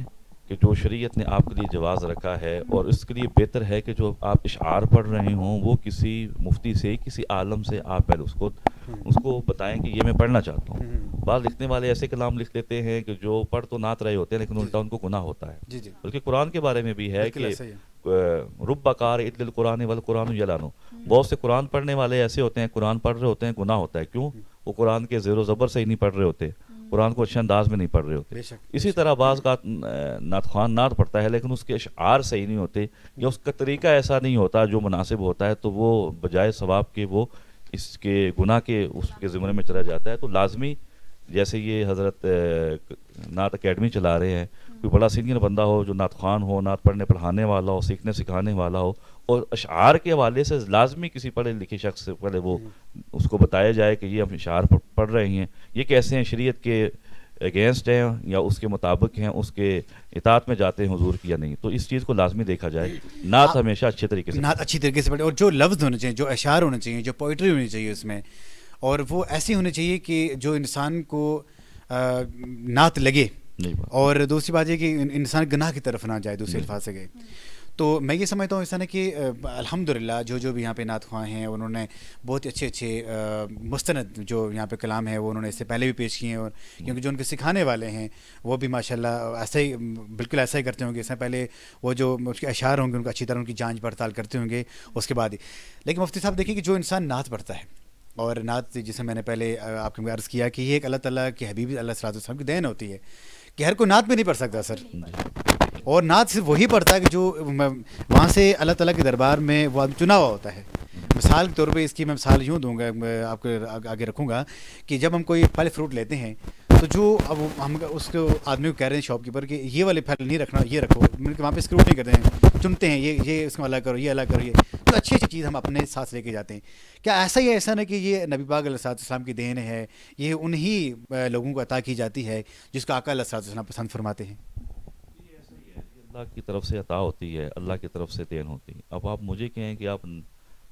کہ جو شریعت نے آپ کے لیے جواز رکھا ہے, اور اس کے لیے بہتر ہے کہ جو آپ اشعار پڑھ رہے ہوں وہ کسی مفتی سے, کسی عالم سے آپ پہلے اس کو بتائیں کہ یہ میں پڑھنا چاہتا ہوں. بعض لکھنے والے ایسے کلام لکھ لیتے ہیں کہ جو پڑھ تو نعت رہے ہوتے ہیں لیکن الٹا ان کو گناہ ہوتا ہے. بلکہ قرآن کے بارے میں بھی ہے کہ رب قار اتل القرآن والقرآن یلانو, بہت سے قرآن پڑھنے والے ایسے ہوتے ہیں قرآن پڑھ رہے ہوتے ہیں گناہ ہوتا ہے. کیوں؟ وہ قرآن کے زیر و زبر سے ہی نہیں پڑھ رہے ہوتے, قرآن کو اچھے انداز میں نہیں پڑھ رہے ہوتے. اسی طرح بعض کا نعت خوان نعت پڑھتا ہے لیکن اس کے اشعار صحیح نہیں ہوتے, یا اس کا طریقہ ایسا نہیں ہوتا جو مناسب ہوتا ہے, تو وہ بجائے ثواب کے وہ اس کے گناہ کے اس کے زمرے میں چلا جاتا ہے. تو لازمی, جیسے یہ حضرت نعت اکیڈمی چلا رہے ہیں, کوئی بڑا سینئر بندہ ہو جو نعت خوان ہو, نعت پڑھنے پڑھانے والا ہو, سیکھنے سکھانے والا ہو, اور اشعار کے حوالے سے لازمی کسی پڑھے لکھے شخص سے پہلے وہ اس کو بتایا جائے کہ یہ ہم اشعار پڑھ رہے ہیں, یہ کیسے ہیں, شریعت کے اگینسٹ ہیں یا اس کے مطابق ہیں, اس کے اطاعت میں جاتے ہیں حضور کی یا نہیں. تو اس چیز کو لازمی دیکھا جائے. نعت ہمیشہ اچھے طریقے سے پڑھے, اور جو لفظ ہونے چاہیے, جو اشعار ہونے چاہیے, جو پوئٹری ہونی چاہیے اس میں, اور وہ ایسی ہونی چاہیے کہ جو انسان کو نعت لگے, اور دوسری بات یہ کہ انسان گناہ کی طرف نہ جائے دوسرے الفاظ سے گئے. تو میں یہ سمجھتا ہوں انسان کہ الحمدللہ جو بھی یہاں پہ نعت خواہ ہیں انہوں نے بہت ہی اچھے مستند جو یہاں پہ کلام ہے وہ انہوں نے اس سے پہلے بھی پیش کیے ہیں, اور کیونکہ جو ان کے سکھانے والے ہیں وہ بھی ماشاءاللہ ایسا ہی بالکل ایسا ہی کرتے ہوں گے. اس سے پہلے وہ جو اس کے اشعار ہوں گے ان کو اچھی طرح ان کی جانچ پڑتال کرتے ہوں گے اس کے بعد ہی. لیکن مفتی صاحب دیکھیں کہ جو انسان نعت پڑھتا ہے, اور نعت جسے میں نے پہلے آپ کو عرض کیا کہ یہ ایک اللہ تعالیٰ کے حبیب اللہ صلی اللہ علیہ وسلم کی دین ہوتی ہے کہ ہر کوئی نعت میں نہیں پڑھ سکتا سر, اور نعت صرف وہی پڑھتا ہے کہ جو وہاں سے اللہ تعالیٰ کے دربار میں وہ چنا ہوا ہوتا ہے. مثال کے طور پہ اس کی میں مثال یوں دوں گا, آپ کو آگے رکھوں گا کہ جب ہم کوئی پھل فروٹ لیتے ہیں تو جو اب ہم اس کو آدمی کو کہہ رہے ہیں شاپ کیپر کہ یہ والے پھل نہیں رکھنا, یہ رکھو, وہاں پہ اسکروٹ نہیں کرتے ہیں, چنتے ہیں یہ اس کو الگ کرو, یہ الگ کرو, یہ تو اچھی اچھی چیز ہم اپنے ساتھ لے کے جاتے ہیں. کیا ایسا ہی ایسا نہ کہ یہ نبی پاک علیہ السلام کی دین ہے, یہ انہی لوگوں کو عطا کی جاتی ہے جس کو آقا علیہ السلام پسند فرماتے ہیں؟ اللہ کی طرف سے عطا ہوتی ہے, اللہ کی طرف سے دین ہوتی ہے. اب آپ مجھے کہیں کہ آپ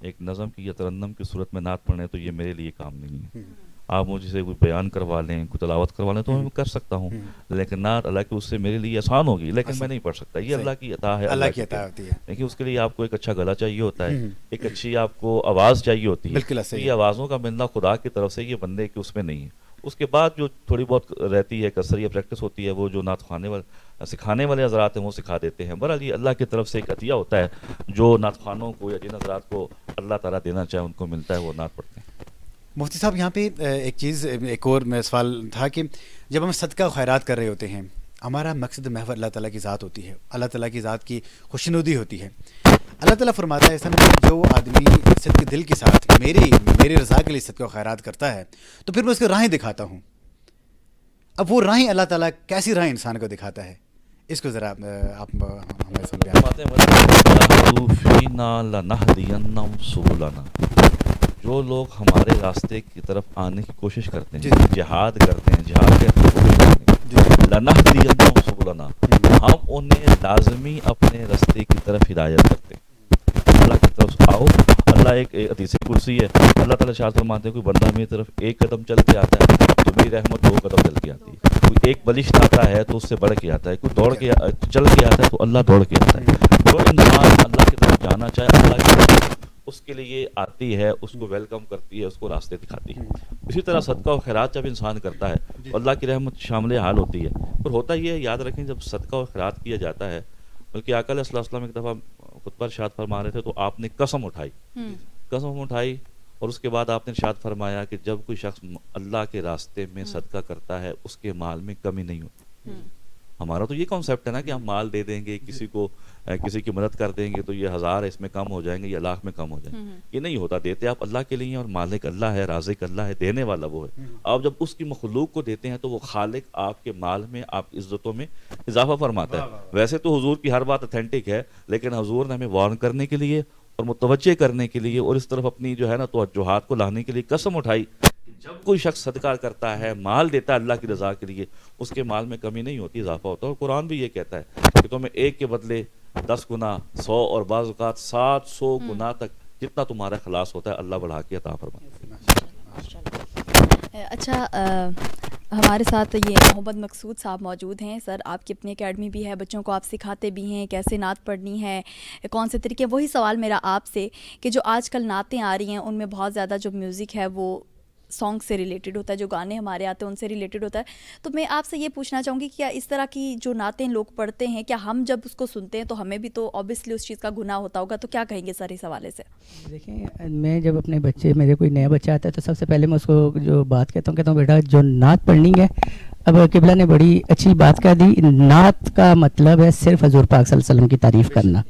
ایک نظم کی یا ترنم کی صورت میں نعت پڑھیں تو یہ میرے لیے کام نہیں ہے. آپ مجھے سے کوئی بیان کروا لیں, کوئی تلاوت کروا لیں تو میں کر سکتا ہوں, لیکن نعت اللہ کی اس سے میرے لیے آسان ہوگی لیکن میں نہیں پڑھ سکتا. یہ اللہ کی عطا ہے, اللہ کی عطا ہوتی ہے. لیکن اس کے لیے آپ کو ایک اچھا گلا چاہیے ہوتا ہے, ایک اچھی آپ کو آواز چاہیے ہوتی ہے. یہ آوازوں کا ملنا خدا کی طرف سے, یہ بندے کے اس میں نہیں ہے. اس کے بعد جو تھوڑی بہت رہتی ہے کثر یا پریکٹس ہوتی ہے وہ جو نعت خوانے والے سکھانے والے حضرات ہیں وہ سکھا دیتے ہیں. بہرحال یہ اللہ کی طرف سے ایک عطیہ ہوتا ہے جو نعت خوانوں کو یا جن حضرات کو اللہ تعالیٰ دینا چاہے ان کو ملتا ہے, وہ نعت پڑھتے ہیں. مفتی صاحب یہاں پہ ایک چیز, ایک اور سوال تھا کہ جب ہم صدقہ خیرات کر رہے ہوتے ہیں ہمارا مقصد محور اللہ تعالیٰ کی ذات ہوتی ہے, اللہ تعالیٰ کی ذات کی خوشنودی ہوتی ہے. اللہ تعالیٰ فرماتا ہے ایسا نہیں, جو آدمی صدقے دل کے ساتھ میری رضا کے لیے صدقہ خیرات کرتا ہے تو پھر میں اس کو راہیں دکھاتا ہوں. اب وہ راہیں اللہ تعالیٰ کیسی راہیں انسان کو دکھاتا ہے, اس کو ذرا آپ ہمیں سمجھائیں. جو لوگ ہمارے راستے کی طرف آنے کی کوشش کرتے ہیں, جہاد کرتے ہیں, جہاد کے لنہدینہم سبلنا, ہم انہیں لازمی اپنے راستے کی طرف ہدایت کرتے ہیں. اللہ کی طرف آؤ, اللہ اللہ ایک حدیث کرسی ہے, اللہ تعالیٰ ارشاد فرماتے ہیں کوئی بندہ میری طرف ایک قدم چل کے آتا ہے تو میری رحمت 2 قدم چل کے آتی ہے, کوئی ایک بلشت آتا ہے تو اس سے بڑھ کے آتا ہے, کوئی دوڑ کے چل کے آتا ہے تو اللہ دوڑ کے آتا ہے. جو انسان اللہ کی طرف جانا چاہے اللہ کی طرف اس کے لیے آتی ہے, اس کو ویلکم کرتی ہے, اس کو راستے دکھاتی ہے. اسی طرح صدقہ و خیرات جب انسان کرتا ہے تو اللہ کی رحمت شامل حال ہوتی ہے. اور ہوتا یہ یاد رکھیں جب صدقہ و خیرات کیا جاتا ہے, بلکہ آقا علیہ الصلوۃ والسلام ایک دفعہ خطبہ ارشاد فرما رہے تھے تو آپ نے قسم اٹھائی اور اس کے بعد آپ نے ارشاد فرمایا کہ جب کوئی شخص اللہ کے راستے میں صدقہ کرتا ہے اس کے مال میں کمی نہیں ہوتی. ہمارا تو یہ کانسیپٹ ہے نا کہ ہم مال دے دیں گے کسی کو, کسی کی مدد کر دیں گے تو یہ 1000 اس میں کم ہو جائیں گے یا لاکھ میں کم ہو جائیں گے. یہ نہیں ہوتا, دیتے آپ اللہ کے لیے اور مالک اللہ ہے, رازق اللہ ہے, دینے والا وہ ہے. آپ جب اس کی مخلوق کو دیتے ہیں تو وہ خالق آپ کے مال میں, آپ کی عزتوں میں اضافہ فرماتا ہے. ویسے تو حضور کی ہر بات اتھینٹک ہے, لیکن حضور نے ہمیں وارن کرنے کے لیے اور متوجہ کرنے کے لیے اور اس طرف اپنی جو ہے نا توجہات کو لانے کے لیے قسم اٹھائی جب کوئی شخص صدقہ کرتا ہے, مال دیتا ہے اللہ کی رضا کے لیے, اس کے مال میں کمی نہیں ہوتی, اضافہ ہوتا ہے. اور قرآن بھی یہ کہتا ہے کہ تمہیں 1 کے بدلے 10 گنا, 100 اور بعض اوقات 700 گنا تک جتنا تمہارا خلاص ہوتا ہے اللہ بڑھا کے عطا فرماتا ہے. اچھا, ہمارے ساتھ یہ محمد مقصود صاحب موجود ہیں. سر, آپ کی اپنی اکیڈمی بھی ہے, بچوں کو آپ سکھاتے بھی ہیں کیسے نعت پڑھنی ہے, کون سے طریقے. وہی سوال میرا آپ سے کہ جو آج کل نعتیں آ رہی ہیں ان میں بہت زیادہ جو میوزک ہے وہ سانگ سے ریلیٹڈ ہوتا ہے, جو گانے ہمارے آتے ہیں ان سے ریلیٹڈ ہوتا ہے. تو میں آپ سے یہ پوچھنا چاہوں گی کیا اس طرح کی جو نعتیں لوگ پڑھتے ہیں, کیا ہم جب اس کو سنتے ہیں تو ہمیں بھی تو آبویسلی اس چیز کا گناہ ہوتا ہوگا, تو کیا کہیں گے سر اس حوالے سے؟ دیکھیں, میں جب اپنے بچے, میرے کوئی نیا بچہ آتا ہے تو سب سے پہلے میں اس کو جو بات کہتا ہوں بیٹا جو نعت پڑھنی ہے, اب قبلہ نے بڑی اچھی بات کہہ دی, نعت کا مطلب ہے صرف حضور پاک صلی اللہ علیہ وسلم کی تعریف کرنا.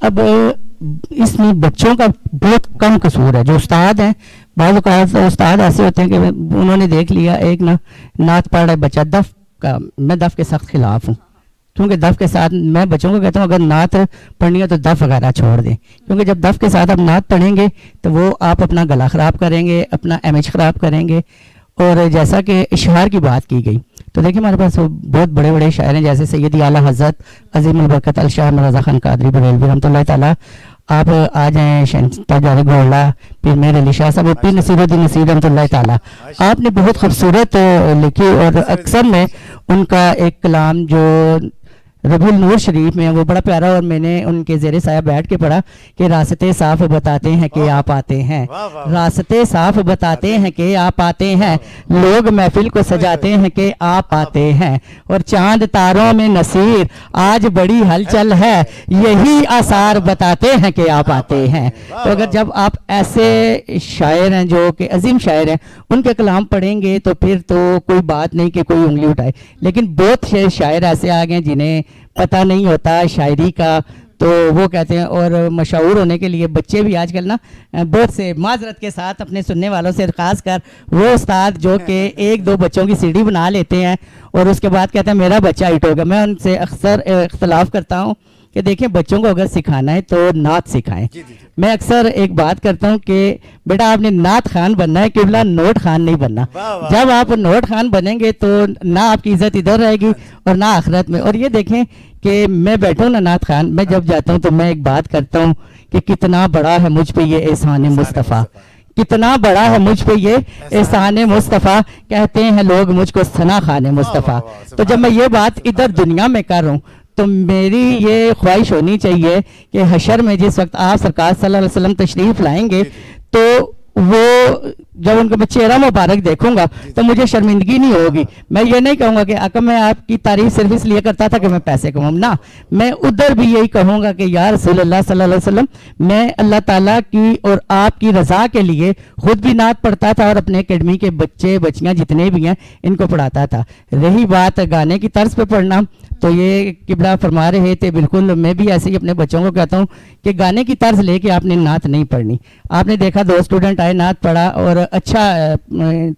اب اس میں بچوں کا بہت کم قصور ہے. جو استاد ہیں, بعض اوقات استاد ایسے ہوتے ہیں کہ انہوں نے دیکھ لیا ایک نعت پڑھ رہا ہے بچہ دف کا, میں دف کے سخت خلاف ہوں, کیونکہ دف کے ساتھ میں بچوں کو کہتا ہوں اگر نعت پڑھنی ہے تو دف وغیرہ چھوڑ دیں, کیونکہ جب دف کے ساتھ آپ نعت پڑھیں گے تو وہ آپ اپنا گلا خراب کریں گے, اپنا امیج خراب کریں گے. اور جیسا کہ اشعار کی بات کی گئی تو دیکھیں ہمارے پاس بہت بڑے بڑے شاعر ہیں, جیسے سیدی اعلیٰ حضرت عظیم البرکت الشاہ مرزا خان قادری بریلوی رحمۃ اللہ تعالیٰ. آپ آ جائیں شہنشاہ گولڈا, پھر میر علی شاہ صاحب, پھر نصیر الدین نصیر رحمۃ اللہ تعالیٰ, آپ نے بہت خوبصورت لکھی. اور اکثر میں ان کا ایک کلام جو ربیع النور شریف میں وہ بڑا پیارا, اور میں نے ان کے زیر سایہ بیٹھ کے پڑھا کہ راستے صاف بتاتے ہیں کہ آپ آتے ہیں, راستے صاف بتاتے ہیں کہ آپ آتے ہیں, لوگ محفل کو سجاتے ہیں کہ آپ آتے ہیں, اور چاند تاروں میں نصیر آج بڑی ہلچل ہے, یہی آثار بتاتے ہیں کہ آپ آتے ہیں. تو اگر جب آپ ایسے شاعر ہیں جو کہ عظیم شاعر ہیں, ان کے کلام پڑھیں گے تو پھر تو کوئی بات نہیں کہ کوئی انگلی اٹھائے. لیکن بہت سے شاعر ایسے آ گئے جنہیں پتہ نہیں ہوتا شاعری کا, تو وہ کہتے ہیں, اور مشہور ہونے کے لیے بچے بھی آج کل نا بہت سے معذرت کے ساتھ اپنے سننے والوں سے خاص کر وہ استاد جو کہ 1-2 بچوں کی سی ڈی بنا لیتے ہیں اور اس کے بعد کہتے ہیں میرا بچہ ہٹ ہوگا. میں ان سے اکثر اختلاف کرتا ہوں کہ دیکھیں بچوں کو اگر سکھانا ہے تو نعت سکھائیں. میں اکثر ایک بات کرتا ہوں کہ بیٹا آپ نے نعت خان بننا ہے, قبلہ نوٹ خان نہیں بننا. جب آپ نوٹ خان بنیں گے تو نہ آپ کی عزت ادھر رہے گی اور نہ آخرت میں. اور یہ دیکھیں کہ میں بیٹھا ہوں نا نعت خان, میں جب جاتا ہوں تو میں ایک بات کرتا ہوں کہ کتنا بڑا ہے مجھ پہ یہ احسان مصطفیٰ, کتنا بڑا ہے مجھ پہ یہ احسان مصطفیٰ, کہتے ہیں لوگ مجھ کو ثنا خان مصطفیٰ. تو جب میں یہ بات ادھر دنیا میں کر رہا ہوں تو میری یہ خواہش ہونی چاہیے کہ حشر میں جس وقت آپ سرکار صلی اللہ علیہ وسلم تشریف لائیں گے تو وہ جب ان کا میں چہرہ مبارک دیکھوں گا تو مجھے شرمندگی نہیں ہوگی. میں یہ نہیں کہوں گا کہ آقا میں آپ کی تعریف صرف اس لیے کرتا تھا کہ میں پیسے کماؤں, نہ, میں ادھر بھی یہی کہوں گا کہ یا رسول اللہ صلی اللہ علیہ وسلم میں اللہ تعالیٰ کی اور آپ کی رضا کے لیے خود بھی نعت پڑھتا تھا اور اپنے اکیڈمی کے بچے بچیاں جتنے بھی ہیں ان کو پڑھاتا تھا. رہی بات گانے کی طرز پہ پڑھنا تو یہ قبلہ فرما رہے تھے, بالکل میں بھی ایسے ہی اپنے بچوں کو کہتا ہوں کہ گانے کی طرز لے کے آپ نے نعت نہیں پڑھنی. آپ نے دیکھا 2 اسٹوڈنٹ آئے, نعت پڑھا اور اچھا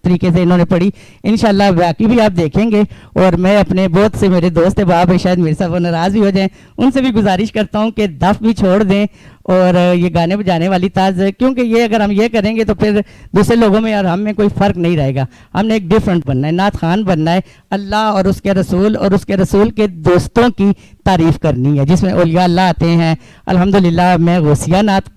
طریقے سے انہوں نے پڑھی. انشاءاللہ باقی بھی آپ دیکھیں گے. اور میں اپنے بہت سے میرے دوست باب شاید میرے ساتھ وہ ناراض بھی ہو جائیں, ان سے بھی گزارش کرتا ہوں کہ دف بھی چھوڑ دیں اور یہ گانے بجانے والی طرز, کیونکہ یہ اگر ہم یہ کریں گے تو پھر دوسرے لوگوں میں اور ہم میں کوئی فرق نہیں رہے گا. ہم نے ایک ڈیفرنٹ بننا ہے, نعت خان بننا ہے, اللہ اور اس کے رسول اور اس کے رسول کے دوستوں کی تعریف کرنی ہے, جس میں اولیاء اللہ آتے ہیں. الحمدللہ میں غوثیہ نعت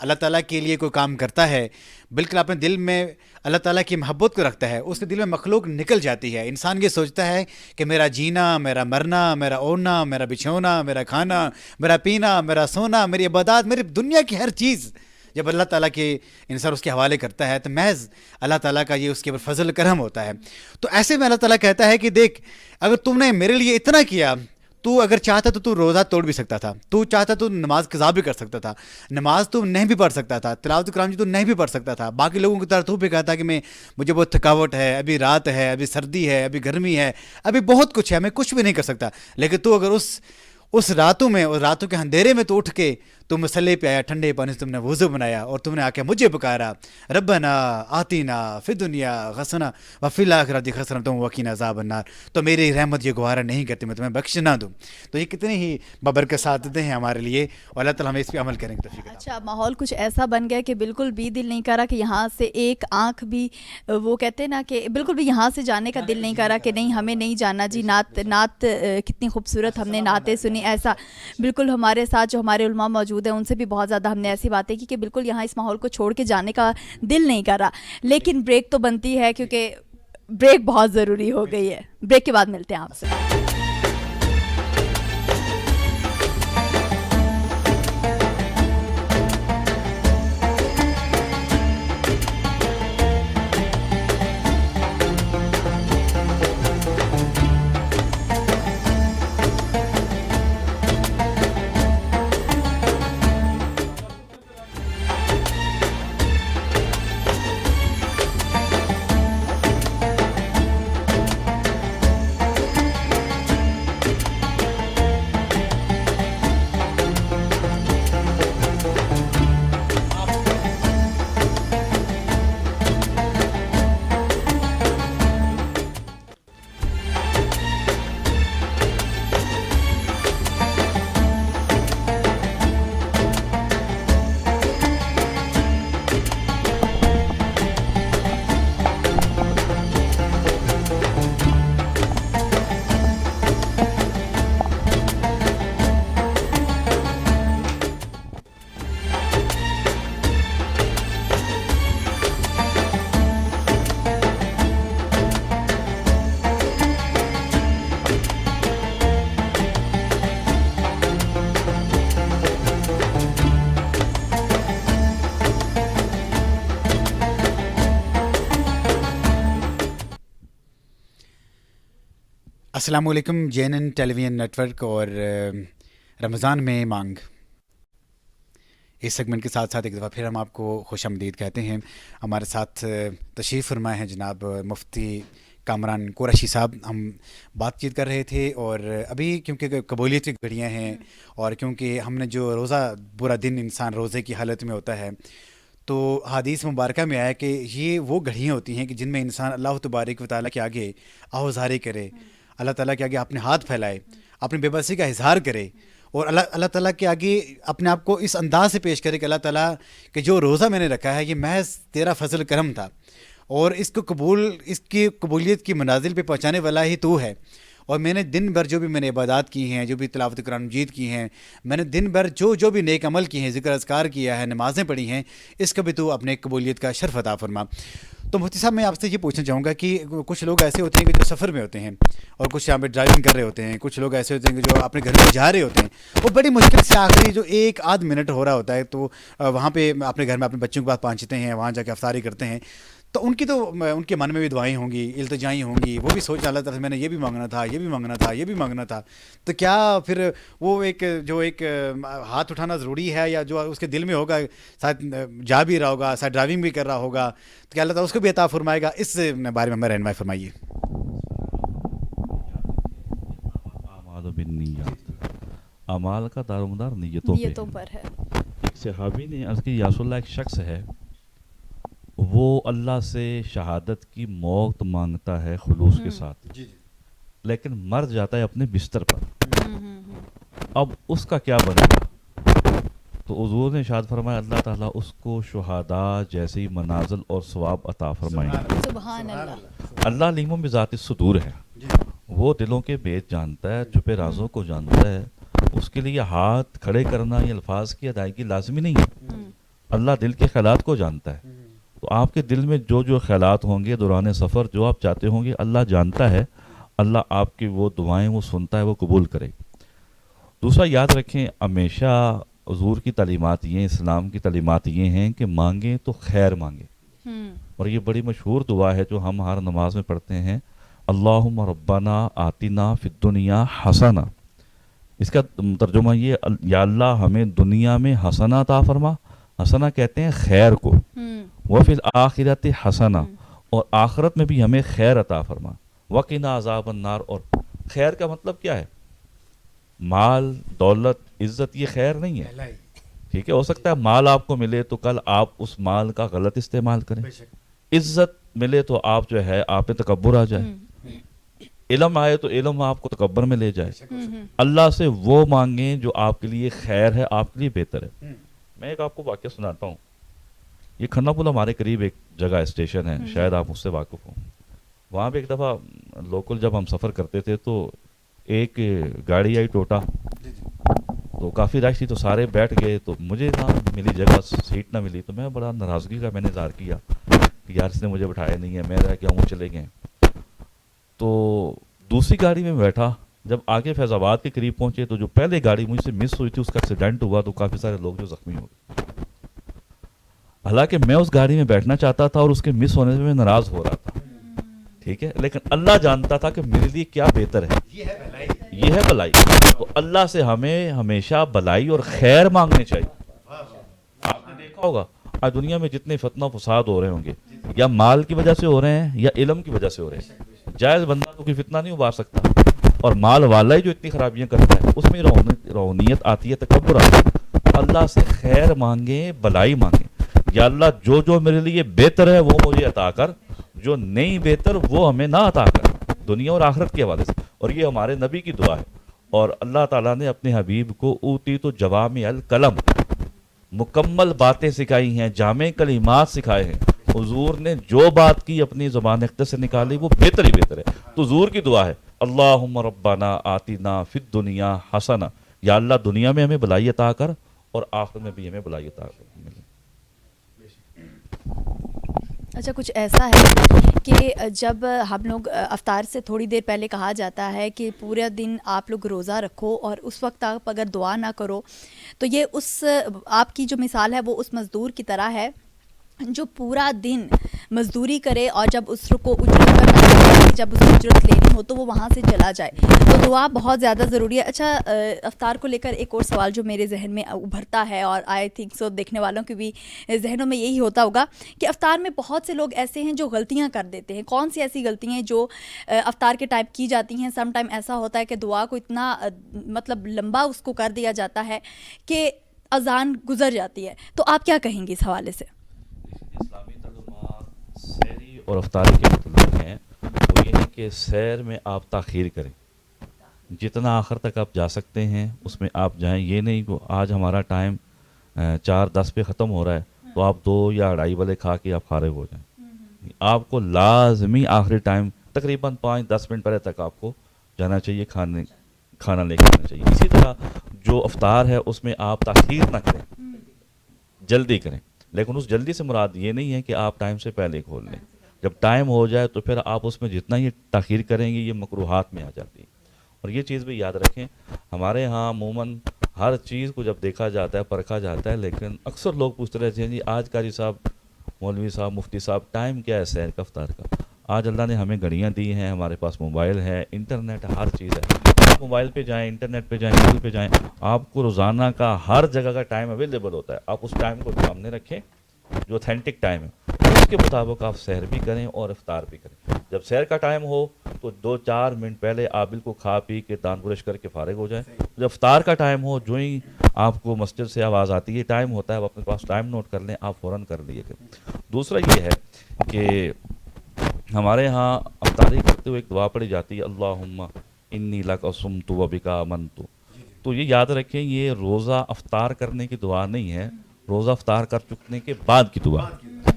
اللہ تعالیٰ کے لیے کوئی کام کرتا ہے، بالکل اپنے دل میں اللہ تعالیٰ کی محبت کو رکھتا ہے، اس کے دل میں مخلوق نکل جاتی ہے. انسان یہ سوچتا ہے کہ میرا جینا، میرا مرنا، میرا اوڑھنا، میرا بچھونا، میرا کھانا، میرا پینا، میرا سونا، میری عبادات، میری دنیا کی ہر چیز جب اللہ تعالیٰ کے انسان اس کے حوالے کرتا ہے تو محض اللہ تعالیٰ کا یہ اس کے اوپر فضل کرم ہوتا ہے. تو ایسے میں اللہ تعالیٰ کہتا ہے کہ دیکھ، اگر تم نے میرے لیے اتنا کیا، تو اگر چاہتا تو روزہ توڑ بھی سکتا تھا، تو چاہتا تو نماز قضا بھی کر سکتا تھا، نماز تو نہیں بھی پڑھ سکتا تھا، تلاوت قرآن تو نہیں بھی پڑھ سکتا تھا، باقی لوگوں کی طرح تو بھی کہتا کہ مجھے بہت تھکاوٹ ہے، ابھی رات ہے، ابھی سردی ہے، ابھی گرمی ہے، ابھی بہت کچھ ہے، میں کچھ بھی نہیں کر سکتا. لیکن تو اگر اس راتوں میں، اور راتوں کے اندھیرے میں تو اٹھ کے تم مسلح پہ آیا، ٹھنڈے پانی سے تم نے وضو بنایا اور تم نے آ کے مجھے پکارا، ربنا آتینا فی دنیا حسنہ وفی الآخرۃ حسنۃ وقنا عذاب النار، تو میری رحمت یہ گوارا نہیں کرتی میں تمہیں بخش نہ دوں. تو یہ کتنے ہی بابرکت سعادتیں ہیں ہمارے لیے، اور اللہ تعالیٰ ہمیں اس پہ عمل کریں گے. اچھا، ماحول کچھ ایسا بن گیا کہ بالکل بھی دل نہیں کر رہا کہ یہاں سے ایک آنکھ بھی، وہ کہتے ہیں نا کہ بالکل بھی یہاں سے جانے کا دل نہیں کر رہا کہ نہیں ہمیں نہیں جانا جی. نعت کتنی خوبصورت ہم نے نعتیں سنی. ایسا بالکل ہمارے ساتھ جو ہمارے علماء موجود ہیں ان سے بھی بہت زیادہ ہم نے ایسی باتیں کی کہ بالکل یہاں اس ماحول کو چھوڑ کے جانے کا دل نہیں کر رہا. لیکن بریک تو بنتی ہے کیونکہ بریک بہت ضروری ہو گئی ہے. بریک کے بعد ملتے ہیں آپ سے. السلام علیکم. JNN ٹیلی ویژن نیٹ ورک اور رمضان میں مانگ، اس سیگمنٹ کے ساتھ ساتھ ایک دفعہ پھر ہم آپ کو خوش آمدید کہتے ہیں. ہمارے ساتھ تشریف فرمائے ہیں جناب مفتی کامران قریشی صاحب. ہم بات چیت کر رہے تھے، اور ابھی کیونکہ قبولیت کی گھڑیاں ہیں، اور کیونکہ ہم نے جو روزہ پورا دن انسان روزے کی حالت میں ہوتا ہے، تو حدیث مبارکہ میں آیا کہ یہ وہ گھڑیاں ہوتی ہیں کہ جن میں انسان اللہ تبارک و تعالیٰ کے آگے آہوازاری کرے، اللہ تعالیٰ کے آگے اپنے ہاتھ پھیلائے، اپنی بے بسی کا اظہار کرے، اور اللہ تعالیٰ کے آگے اپنے آپ کو اس انداز سے پیش کرے کہ اللہ تعالیٰ کہ جو روزہ میں نے رکھا ہے یہ محض تیرا فضل کرم تھا، اور اس کی قبولیت کی منازل پہ پہنچانے والا ہی تو ہے. اور میں نے دن بھر جو بھی میں نے عبادات کی ہیں، جو بھی تلاوت قرآن مجید کی ہیں، میں نے دن بھر جو بھی نیک عمل کی ہیں، ذکر اذکار کیا ہے، نمازیں پڑھی ہیں، اس کا بھی تو اپنے قبولیت کا شرف عطا فرما. تو مفتی صاحب میں آپ سے یہ پوچھنا چاہوں گا کہ کچھ لوگ ایسے ہوتے ہیں کہ جو سفر میں ہوتے ہیں، اور کچھ یہاں پہ ڈرائیونگ کر رہے ہوتے ہیں، کچھ لوگ ایسے ہوتے ہیں کہ جو اپنے گھر میں جا رہے ہوتے ہیں، وہ بڑی مشکل سے آخری جو 1-8 منٹ ہو رہا ہوتا ہے تو وہاں پہ اپنے گھر میں اپنے بچوں کے پاس پہنچتے ہیں، وہاں جا کے افطاری کرتے ہیں. تو ان کے من میں بھی دعائیں ہوں گی، التجائیں ہوں گی، وہ بھی سوچ اللہ تعالیٰ سے میں نے یہ بھی مانگنا تھا، یہ بھی مانگنا تھا، یہ بھی مانگنا تھا. تو کیا پھر وہ ایک ہاتھ اٹھانا ضروری ہے، یا جو اس کے دل میں ہوگا شاید جا بھی رہا ہوگا، شاید ڈرائیونگ بھی کر رہا ہوگا، تو کیا اللہ تعالیٰ اس کو بھی عطا فرمائے گا؟ اس بارے میں ہمیں رہنمائی فرمائیے. اعمال کا دارومدار نیتوں پر ہے. ایک صحابی نے عرض کی، یا رسول اللہ، ایک شخص ہے وہ اللہ سے شہادت کی موت مانگتا ہے خلوص کے ساتھ، لیکن مر جاتا ہے اپنے بستر پر، اب اس کا کیا بنے گا؟ تو حضور نے ارشاد فرمایا اللہ تعالیٰ اس کو شہداء جیسی منازل اور ثواب عطا فرمائیں گے. سبحان اللہ. اللہ علیم بذات الصدور ہے، وہ دلوں کے بیت جانتا ہے، چھپے رازوں کو جانتا ہے. اس کے لیے ہاتھ کھڑے کرنا یہ الفاظ کی ادائیگی لازمی نہیں ہے. اللہ دل کے خیالات کو جانتا ہے. تو آپ کے دل میں جو جو خیالات ہوں گے دوران سفر، جو آپ چاہتے ہوں گے، اللہ جانتا ہے. اللہ آپ کی وہ دعائیں وہ سنتا ہے، وہ قبول کرے. دوسرا یاد رکھیں، ہمیشہ حضور کی تعلیمات یہ ہیں، اسلام کی تعلیمات یہ ہیں کہ مانگیں تو خیر مانگیں. اور یہ بڑی مشہور دعا ہے جو ہم ہر نماز میں پڑھتے ہیں، اللہم ربنا آتنا فی الدنیا حسنہ. اس کا ترجمہ یہ، یا اللہ ہمیں دنیا میں حسنہ عطا فرما. حسنہ کہتے ہیں خیر کو. وفی الآخرۃ حسنہ، اور آخرت میں بھی ہمیں خیر عطا فرما. وقنا عذاب النار، اور خیر کا مطلب کیا ہے؟ مال، دولت، عزت، یہ خیر نہیں ہے. ٹھیک ہے، ہو سکتا ہے مال آپ کو ملے تو کل آپ اس مال کا غلط استعمال کریں. عزت ملے تو آپ جو ہے آپ پہ تکبر آ جائے. علم آئے تو علم آپ کو تکبر میں لے جائے. اللہ سے وہ مانگیں جو آپ کے لیے خیر ہے، آپ کے لیے بہتر ہے. میں ایک آپ کو واقعہ سناتا ہوں. یہ کھنہ پل ہمارے قریب ایک جگہ اسٹیشن ہے، شاید آپ اس سے واقف ہوں. وہاں پہ ایک دفعہ لوکل جب ہم سفر کرتے تھے تو ایک گاڑی آئی ٹوٹا، تو کافی رش تھی، تو سارے بیٹھ گئے. تو مجھے نہ ملی جگہ، سیٹ نہ ملی. تو میں بڑا ناراضگی کا میں نے اظہار کیا کہ یار اس نے مجھے بٹھایا نہیں ہے، میں رہ گیا ہوں، چلے گئے. تو دوسری گاڑی میں بیٹھا. جب آگے فیض آباد کے قریب پہنچے تو جو پہلے گاڑی مجھ سے مس ہوئی تھی اس کا ایکسیڈنٹ ہوا، تو کافی سارے لوگ جو زخمی ہو گئے. حالانکہ میں اس گاڑی میں بیٹھنا چاہتا تھا اور اس کے مس ہونے سے میں ناراض ہو رہا تھا. ٹھیک ہے، لیکن اللہ جانتا تھا کہ میرے لیے کیا بہتر ہے. یہ ہے بلائی. تو اللہ سے ہمیں ہمیشہ بلائی اور خیر مانگنے چاہیے. آپ نے دیکھا ہوگا آج دنیا میں جتنے فتنہ و فساد ہو رہے ہوں گے، یا مال کی وجہ سے ہو رہے ہیں یا علم کی وجہ سے ہو رہے ہیں. جائز بندہ تو کوئی فتنہ نہیں ابار سکتا، اور مال والا ہی جو اتنی خرابیاں کرتا ہے اس میں روحانیت آتی ہے، تکبر آتا ہے. اللہ سے خیر مانگیں، بلائی مانگیں. یا اللہ جو جو میرے لیے بہتر ہے وہ مجھے عطا کر، جو نہیں بہتر وہ ہمیں نہ عطا کر، دنیا اور آخرت کے حوالے سے. اور یہ ہمارے نبی کی دعا ہے. اور اللہ تعالیٰ نے اپنے حبیب کو اوتی تو جوامع الکلم، مکمل باتیں سکھائی ہیں، جامع کلمات سکھائے ہیں. حضور نے جو بات کی اپنی زبان اقدس سے نکالی وہ بہتر ہی بہتر ہے. تو حضور کی دعا ہے، اللہم ربنا آتنا فی الدنیا حسنہ. یا اللہ دنیا میں ہمیں بلائی عطا کر اور آخرت میں بھی ہمیں بلائی عطا کر. اچھا، کچھ ایسا ہے کہ جب ہم لوگ افطار سے تھوڑی دیر پہلے کہا جاتا ہے کہ پورا دن آپ لوگ روزہ رکھو اور اس وقت آپ اگر دعا نہ کرو تو یہ اس آپ کی جو مثال ہے وہ اس مزدور کی طرح ہے جو پورا دن مزدوری کرے اور جب اس کو اجرت کرنا، جب اس کو اجرت لینی ہو تو وہ وہاں سے چلا جائے. تو دعا بہت زیادہ ضروری ہے. اچھا، افطار کو لے کر ایک اور سوال جو میرے ذہن میں ابھرتا ہے اور آئی تھنک سو دیکھنے والوں کے بھی ذہنوں میں یہی ہوتا ہوگا کہ افطار میں بہت سے لوگ ایسے ہیں جو غلطیاں کر دیتے ہیں. کون سی ایسی غلطیاں ہیں جو افطار کے ٹائم کی جاتی ہیں؟ سم ٹائم ایسا ہوتا ہے کہ دعا کو اتنا مطلب لمبا اس کو کر دیا جاتا ہے کہ اذان گزر جاتی ہے. تو آپ کیا کہیں گے اس حوالے سے؟ اسلامی تعلیمات سحری اور افطاری کے متعلق ہیں. وہ یہ ہے کہ سحر میں آپ تاخیر کریں، جتنا آخر تک آپ جا سکتے ہیں اس میں آپ جائیں. یہ نہیں کہ آج ہمارا ٹائم 4:10 پہ ختم ہو رہا ہے تو آپ 2 یا 2:30 والے کھا کے آپ فارغ ہو جائیں. آپ کو لازمی آخری ٹائم تقریباً 5-10 منٹ پہلے تک آپ کو جانا چاہیے، کھانا لے کے آنا چاہیے. اسی طرح جو افطار ہے اس میں آپ تاخیر نہ کریں، جلدی کریں. لیکن اس جلدی سے مراد یہ نہیں ہے کہ آپ ٹائم سے پہلے کھول لیں. جب ٹائم ہو جائے تو پھر آپ اس میں جتنا ہی تاخیر کریں گے یہ مکروہات میں آ جاتی ہے. اور یہ چیز بھی یاد رکھیں، ہمارے ہاں عموماً ہر چیز کو جب دیکھا جاتا ہے، پرکھا جاتا ہے، لیکن اکثر لوگ پوچھتے رہتے ہیں جی آج قاری صاحب، مولوی صاحب، مفتی صاحب ٹائم کیا ہے سحر کا، افطار کا؟ آج اللہ نے ہمیں گھڑیاں دی ہیں، ہمارے پاس موبائل ہے، انٹرنیٹ، ہر چیز ہے. آپ موبائل پہ جائیں، انٹرنیٹ پہ جائیں، گوگل پہ جائیں، آپ کو روزانہ کا ہر جگہ کا ٹائم اویلیبل ہوتا ہے. آپ اس ٹائم کو سامنے رکھیں جو اوتھینٹک ٹائم ہے، اس کے مطابق آپ سحر بھی کریں اور افطار بھی کریں. جب سحر کا ٹائم ہو تو 2-4 منٹ پہلے آپ بالکل کھا پی کے دان برش کر کے فارغ ہو جائیں. جب افطار کا ٹائم ہو، جو ہی آپ کو مسجد سے آواز آتی ہے ٹائم ہوتا ہے، آپ اپنے پاس ٹائم نوٹ کر لیں، آپ فوراً کر لیے کریں. دوسرا یہ ہے کہ ہمارے ہاں افطاری کرتے ہوئے ایک دعا پڑھی جاتی ہے، اللہم انی لک صمت و بک آمنت. تو یہ یاد رکھیں، یہ روزہ افطار کرنے کی دعا نہیں ہے، روزہ افطار کر چکنے کے بعد کی دعا.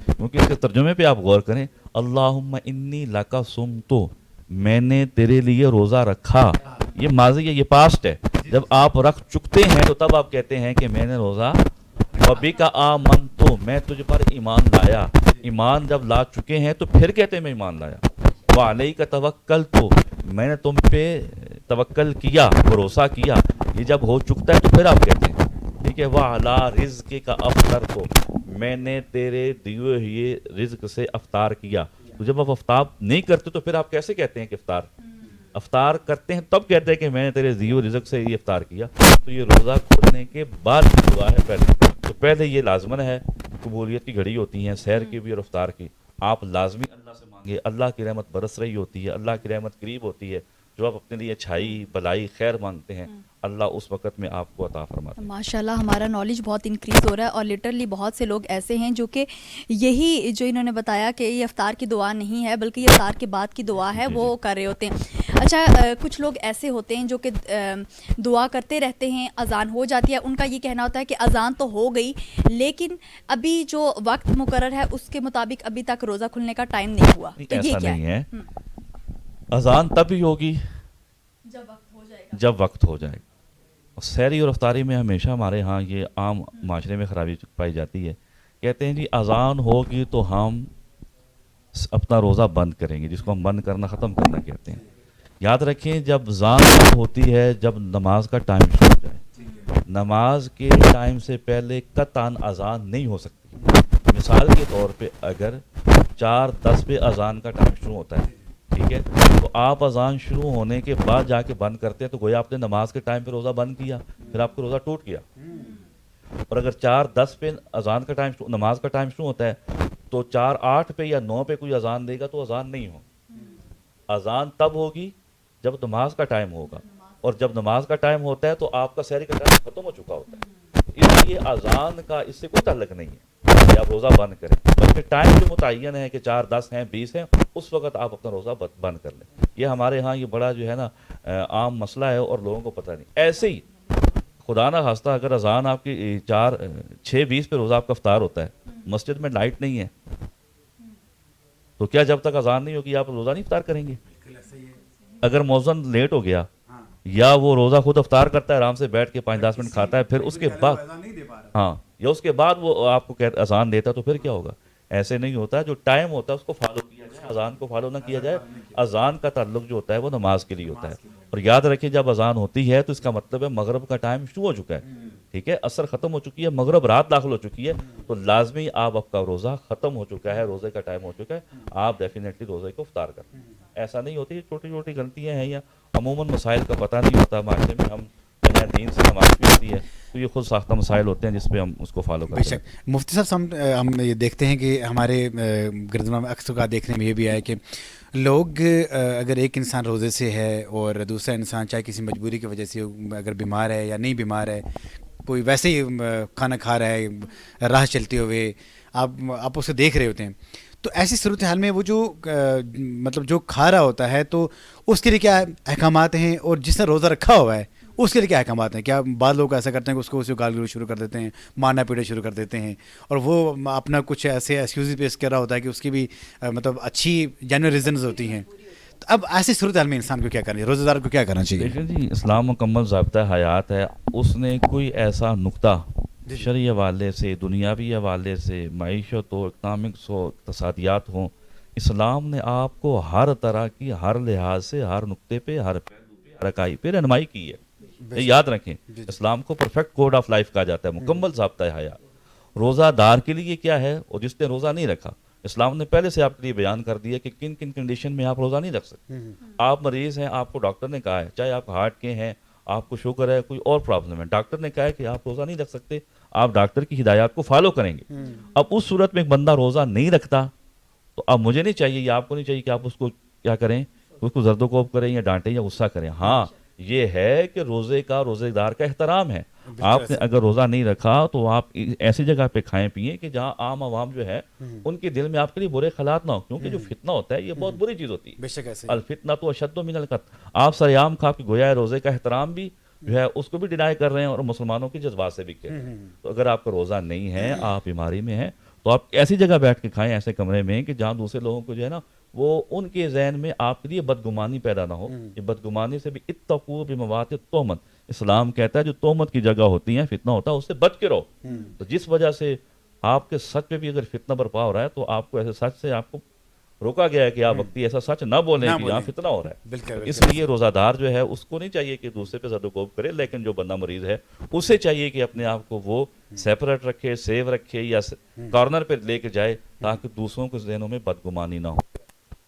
کیونکہ اس کے ترجمے پہ آپ غور کریں، اللہم انی لک صمت، میں نے تیرے لیے روزہ رکھا. یہ ماضی ہے، یہ پاسٹ ہے. جب آپ رکھ چکتے ہیں تو تب آپ کہتے ہیں کہ میں نے روزہ، وبک آمنت، تو میں تجھ پر ایمان لایا. ایمان جب لا چکے ہیں تو پھر کہتے ہیں میں ایمان لایا. وعلیک توکلت، میں نے تم پہ توکل کیا، بھروسہ کیا. یہ جب ہو چکتا ہے تو پھر آپ کہتے ہیں ٹھیک ہے. وعلی رزقک افطرت، میں نے تیرے دیے ہوئے رزق سے افطار کیا. تو جب آپ افطار نہیں کرتے تو پھر آپ کیسے کہتے ہیں کہ افطار کرتے ہیں تب کہتے ہیں کہ میں نے تیرے دیے ہوئے رزق سے یہ افطار کیا. تو یہ روزہ کھولنے کے بعد کی دعا ہے پہلے. تو پہلے یہ لازمن ہے، قبولیت کی گھڑی ہوتی ہیں سحر کی بھی اور افطار کی. آپ لازمی اللہ سے مانگے، اللہ کی رحمت برس رہی ہوتی ہے، اللہ کی رحمت قریب ہوتی ہے. جو آپ اپنے لیے اچھائی بلائی خیر مانگتے ہیں اللہ اس وقت میں آپ کو عطا فرماتا ہے. ماشاءاللہ ہمارا نالج بہت انکریز ہو رہا ہے، اور لٹرلی بہت سے لوگ ایسے ہیں جو کہ یہی جو انہوں نے بتایا کہ یہ افطار کی دعا نہیں ہے بلکہ یہ افطار کے بعد کی دعا ہے وہ کر رہے ہوتے ہیں. اچھا کچھ لوگ ایسے ہوتے ہیں جو کہ دعا کرتے رہتے ہیں، اذان ہو جاتی ہے، ان کا یہ کہنا ہوتا ہے کہ اذان تو ہو گئی لیکن ابھی جو وقت مقرر ہے اس کے مطابق ابھی تک روزہ کھلنے کا ٹائم نہیں ہوا. تو یہ ایسا کیا نہیں ہے، اذان تب ہی ہوگی جب وقت ہو جائے گا. سحری اور افطاری میں ہمیشہ ہمارے ہاں یہ عام معاشرے میں خرابی پائی جاتی ہے. کہتے ہیں جی اذان ہوگی تو ہم اپنا روزہ بند کریں گے، جس کو ہم بند کرنا ختم کرنا کہتے ہیں. یاد رکھیں جب اذان تب ہوتی ہے جب نماز کا ٹائم شروع ہو جائے. نماز کے ٹائم سے پہلے قطعاً اذان نہیں ہو سکتی. مثال کے طور پہ اگر 4:10 پہ اذان کا ٹائم شروع ہوتا ہے ٹھیک ہے، تو آپ اذان شروع ہونے کے بعد جا کے بند کرتے ہیں تو گویا آپ نے نماز کے ٹائم پہ روزہ بند کیا، پھر آپ کو روزہ ٹوٹ گیا. اور اگر 4:10 پہ اذان کا ٹائم نماز کا ٹائم شروع ہوتا ہے تو 4:08 پہ یا 9 پہ کوئی اذان دے گا تو اذان نہیں ہو. اذان تب ہوگی جب نماز کا ٹائم ہوگا، اور جب نماز کا ٹائم ہوتا ہے تو آپ کا سحری کا ٹائم ختم ہو چکا ہوتا ہے. اس لیے اذان کا اس سے کوئی تعلق نہیں ہے کہ آپ روزہ بند کریں، بلکہ ٹائم جو متعین ہے کہ 4:10 ہیں 20 ہیں اس وقت آپ اپنا روزہ بند کر لیں. یہ ہمارے ہاں یہ بڑا جو ہے نا عام مسئلہ ہے اور لوگوں کو پتہ نہیں. ایسے ہی خدا نہ خواستہ اگر اذان آپ کی 6:20 پہ روزہ آپ کا افطار ہوتا ہے، مسجد میں لائٹ نہیں ہے تو کیا جب تک اذان نہیں ہوگی آپ روزہ نہیں افطار کریں گے؟ اگر مؤذن لیٹ ہو گیا یا وہ روزہ خود افطار کرتا ہے آرام سے بیٹھ کے 5-10 منٹ کھاتا ہے پھر اس کے بعد یا اس کے بعد وہ آپ کو اذان دیتا ہے تو پھر کیا ہوگا؟ ایسے نہیں ہوتا. جو ٹائم ہوتا ہے اس کو فالو کیا جائے، اذان کو فالو نہ کیا جائے. اذان کا تعلق جو ہوتا ہے وہ نماز کے لیے ہوتا ہے. اور یاد رکھیں جب اذان ہوتی ہے تو اس کا مطلب ہے مغرب کا ٹائم شروع ہو چکا ہے ٹھیک ہے، عصر ختم ہو چکی ہے، مغرب رات داخل ہو چکی ہے، تو لازمی آپ کا روزہ ختم ہو چکا ہے، روزے کا ٹائم ہو چکا ہے، آپ ڈیفینیٹلی روزے کو افطار کریں. ایسا نہیں ہوتی، چھوٹی چھوٹی غلطیاں ہیں یا عموماً مسائل کا پتہ نہیں ہوتا معاشرے میں. ہم دین سے نماز بھی ہوتی ہے تو یہ خود ساختہ مسائل ہوتے ہیں جس پہ ہم اس کو فالو کرتے ہیں. بے شک مفتی صاحب ہم یہ دیکھتے ہیں کہ ہمارے گردنوں میں اکثر کا دیکھنے میں یہ بھی آیا کہ لوگ اگر ایک انسان روزے سے ہے اور دوسرا انسان چاہے کسی مجبوری کی وجہ سے اگر بیمار ہے یا نہیں بیمار ہے، کوئی ویسے ہی کھانا کھا رہا ہے راہ چلتے ہوئے، آپ اسے دیکھ رہے ہوتے ہیں، تو ایسی صورتحال میں وہ جو مطلب جو کھا رہا ہوتا ہے تو اس کے لیے کیا احکامات ہیں، اور جس نے روزہ رکھا ہوا ہے اس کے لیے کیا احکامات ہیں؟ کیا بعض لوگ ایسا کرتے ہیں کہ اس کو گال گلوچ شروع کر دیتے ہیں، مارنا پیٹنا شروع کر دیتے ہیں، اور وہ اپنا کچھ ایسے ایکسکیوز پیش کر رہا ہوتا ہے کہ اس کی بھی مطلب اچھی جینوئن ریزنز ہوتی ہیں. تو اب ایسی صورتحال میں انسان کو کیا کرنا چاہیے، روزہ دار کو کیا کرنا چاہیے؟ دیکھیں جی اسلام مکمل ضابطہ حیات ہے. اس نے کوئی ایسا نقطہ شرعی حوالے سے، دنیاوی حوالے سے، معیشت ہو، اکنامکس ہو، اقتصادیات ہوں، اسلام نے آپ کو ہر طرح کی، ہر لحاظ سے، ہر نقطے پہ، ہر پہلو پہ، ہر اکائی پہ رہنمائی کی ہے. یاد رکھیں اسلام کو پرفیکٹ کوڈ آف لائف کہا جاتا ہے، مکمل ضابطہ حیات. روزہ دار کے لیے کیا ہے، اور جس نے روزہ نہیں رکھا، اسلام نے پہلے سے آپ کے لیے بیان کر دیا کہ کن کن کنڈیشن میں آپ روزہ نہیں رکھ سکتے. آپ مریض ہیں، آپ کو ڈاکٹر نے کہا ہے، چاہے آپ ہارٹ کے ہیں، آپ کو شوگر ہے، کوئی اور پرابلم ہے، ڈاکٹر نے کہا ہے کہ آپ روزہ نہیں رکھ سکتے، آپ ڈاکٹر کی ہدایات کو فالو کریں گے. اب اس صورت میں ایک بندہ روزہ نہیں رکھتا تو اب مجھے نہیں چاہیے یا آپ کو نہیں چاہیے کہ آپ اس کو کیا کریں، اس کو زرد و کوب کریں یا ڈانٹیں یا غصہ کریں. ہاں یہ ہے کہ روزے کا، روزے دار کا احترام ہے. آپ نے اگر روزہ نہیں رکھا تو آپ ایسی جگہ پہ کھائیں پئیں کہ جہاں عام عوام جو ہے ان کے دل میں آپ کے لیے برے خیالات نہ ہو، کیونکہ جو فتنہ ہوتا ہے یہ بہت بری چیز ہوتی ہے. الفتنہ تو اشد من القتل. آپ سریعام کھا کے گویا ہے روزے کا احترام بھی جو ہے اس کو بھی ڈینائی کر رہے ہیں اور مسلمانوں کے جذبات سے بھی کہہ رہے ہیں. تو اگر آپ کا روزہ نہیں ہے، آپ بیماری میں ہیں، تو آپ ایسی جگہ بیٹھ کے کھائیں، ایسے کمرے میں کہ جہاں دوسرے لوگوں کو جو ہے نا وہ ان کے ذہن میں آپ کے لیے بدگمانی پیدا نہ ہو. یہ بدگمانی سے بھی اتقوا بمواطن التہمت، اسلام کہتا ہے جو تہمت کی جگہ ہوتی ہیں، فتنہ ہوتا ہے، اس سے بچ کے رہو. تو جس وجہ سے آپ کے سچ پہ بھی اگر فتنہ برپا ہو رہا ہے تو آپ کو ایسے سچ سے آپ کو روکا گیا ہے کہ آپ وقتی ایسا سچ نہ بولیں کہ یہاں فتنہ ہو رہا ہے. بالکل اس لیے روزہ دار جو ہے اس کو نہیں چاہیے کہ دوسرے پہ زد و کوب کرے, لیکن جو بندہ مریض ہے اسے چاہیے کہ اپنے آپ کو وہ سیپریٹ رکھے, سیو رکھے, یا کارنر پہ لے کے جائے تاکہ دوسروں کے ذہنوں میں بدگمانی نہ ہو.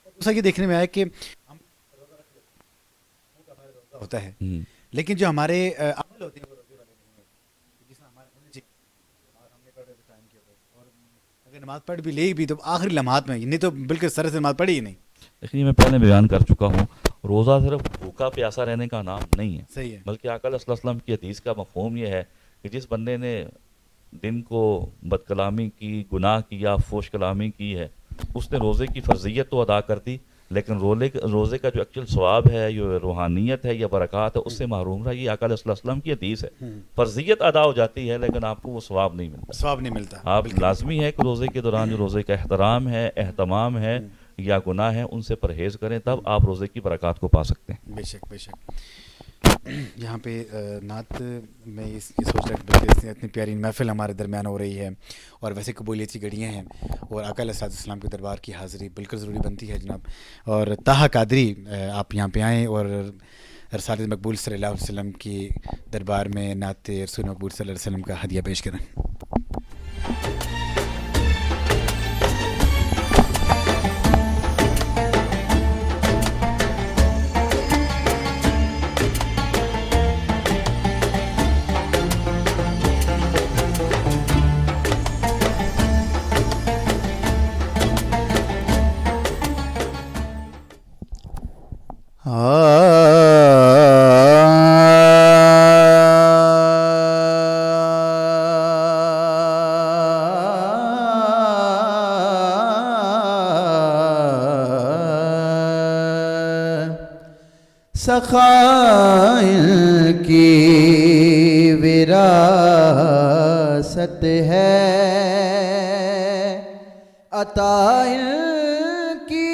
دوسرا یہ دیکھنے میں آیا کہ ہوتا ہے لیکن جو ہمارے عمل ہوتے ہیں وہ روزے والے نہیں ہیں, جس میں ہمارے ہونے چاہیے اور ہم نے پڑھے ٹائم کے اوپر, اور اگر نماز پڑھ بھی لے بھی تو آخری لمحات میں, نہیں تو بالکل سر سے نماز پڑھی ہی نہیں. لیکن میں پہلے بیان کر چکا ہوں, روزہ صرف بھوکا پیاسا رہنے کا نام نہیں ہے, صحیح ہے, بلکہ آقا صلی اللہ علیہ وسلم کی حدیث کا مفہوم یہ ہے کہ جس بندے نے دن کو بد کلامی کی, گناہ کیا, فوش کلامی کی ہے, اس نے روزے کی فرضیت تو ادا کر دی, لیکن روزے کا جو ایکچوئل ثواب ہے, جو روحانیت ہے یا برکات ہے, اس سے محروم رہا. یہ آقا صلی اللہ علیہ وسلم کی حدیث ہے. فرضیت ادا ہو جاتی ہے لیکن آپ کو وہ ثواب نہیں ملتا. ثواب نہیں ملتا. آپ لازمی ہے کہ روزے کے دوران جو روزے کا احترام ہے, اہتمام ہے یا گناہ ہے, ان سے پرہیز کریں, تب آپ روزے کی برکات کو پا سکتے ہیں. بے شک بے شک. یہاں پہ نعت میں یہ سوچ رہا کہ اتنی پیاری محفل ہمارے درمیان ہو رہی ہے, اور ویسے قبولیت کی گھڑیاں ہیں, اور آقا علیہ السلام کے دربار کی حاضری بالکل ضروری بنتی ہے جناب. اور طاہا قادری آپ یہاں پہ آئیں اور رسالت مقبول صلی اللہ علیہ وسلم کی دربار میں نعت رسول مقبول صلی اللہ علیہ وسلم کا ہدیہ پیش کریں. سخائن کی وراثت ہے, عطائن کی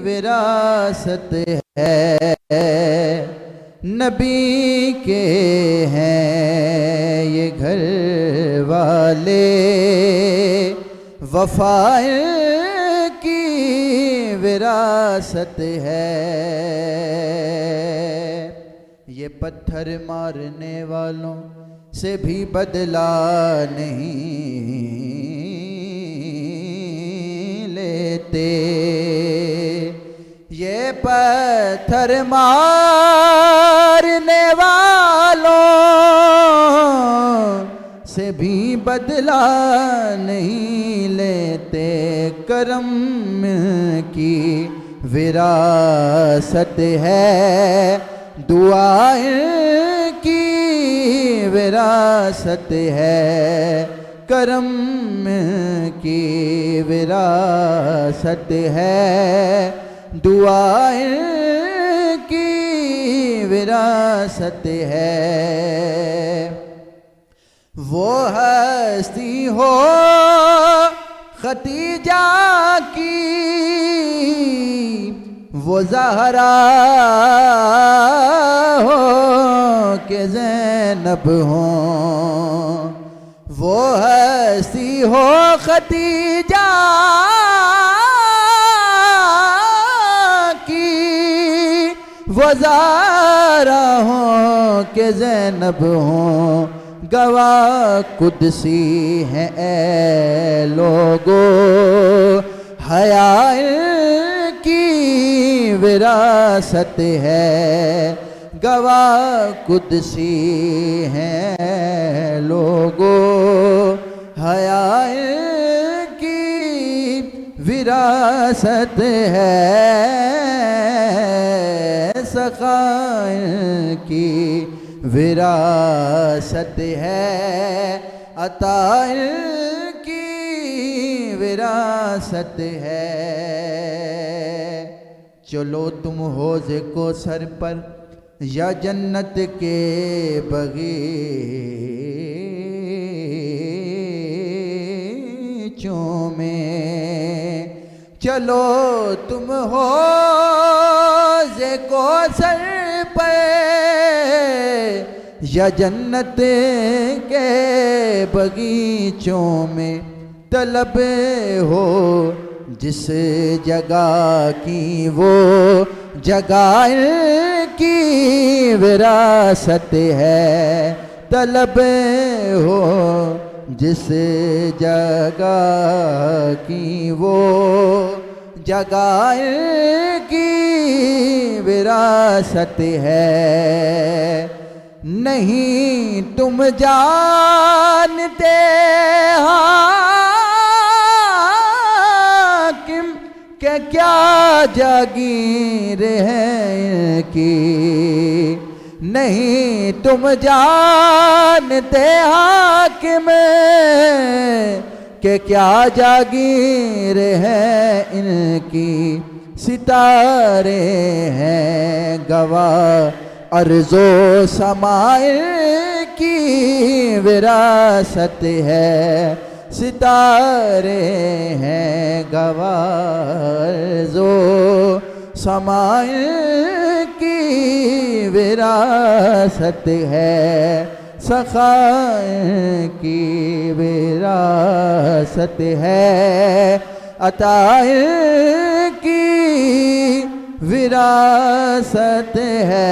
وراثت ہے, نبی کے ہیں یہ گھر والے, وفائن کی وراثت ہے. یہ پتھر مارنے والوں سے بھی بدلہ نہیں لیتے, یہ پتھر مارنے والوں سے بھی بدلہ نہیں لیتے. کرم کی وراثت ہے, دعائیں کی وراثت ہے, کرم کی وراثت ہے, دعائیں کی وراثت ہے. وہ ہستی ہو ختیجہ کی, وہ زہرا ہو کہ زینب ہوں, وہ ہستی ہو ختیجہ کی, وہ زہرا ہو کہ زینب ہوں. گواہ قدسی ہیں اے لوگو, حیا کی وراثت ہے, گواہ قدسی ہیں لوگو, حیا کی وراثت ہے. سخائن کی وراثت ہے, عطائن کی وراثت ہے. چلو تم حوض کو سر پر یا جنت کے باغیچوں میں, چلو تم حوض کو سر پر یا جنت کے بغیچوں میں طلب ہو، جس جگہ کی وہ جگہ ان کی وراثت ہے، طلب ہو جس جگہ کی وہ جگہ ان کی وراثت ہے۔ نہیں تم جانتے حاکم کہ کیا جاگیر ہے ان کی، نہیں تم جانتے حاکم کہ کیا جاگیر ہے ان کی، ستارے ہیں گواہ ارض و سماء کی وراثت ہے، ستارے ہیں گواہ ارض و سماء کی وراثت ہے، سخا کی وراثت ہے، عطا کی وراثت ہے۔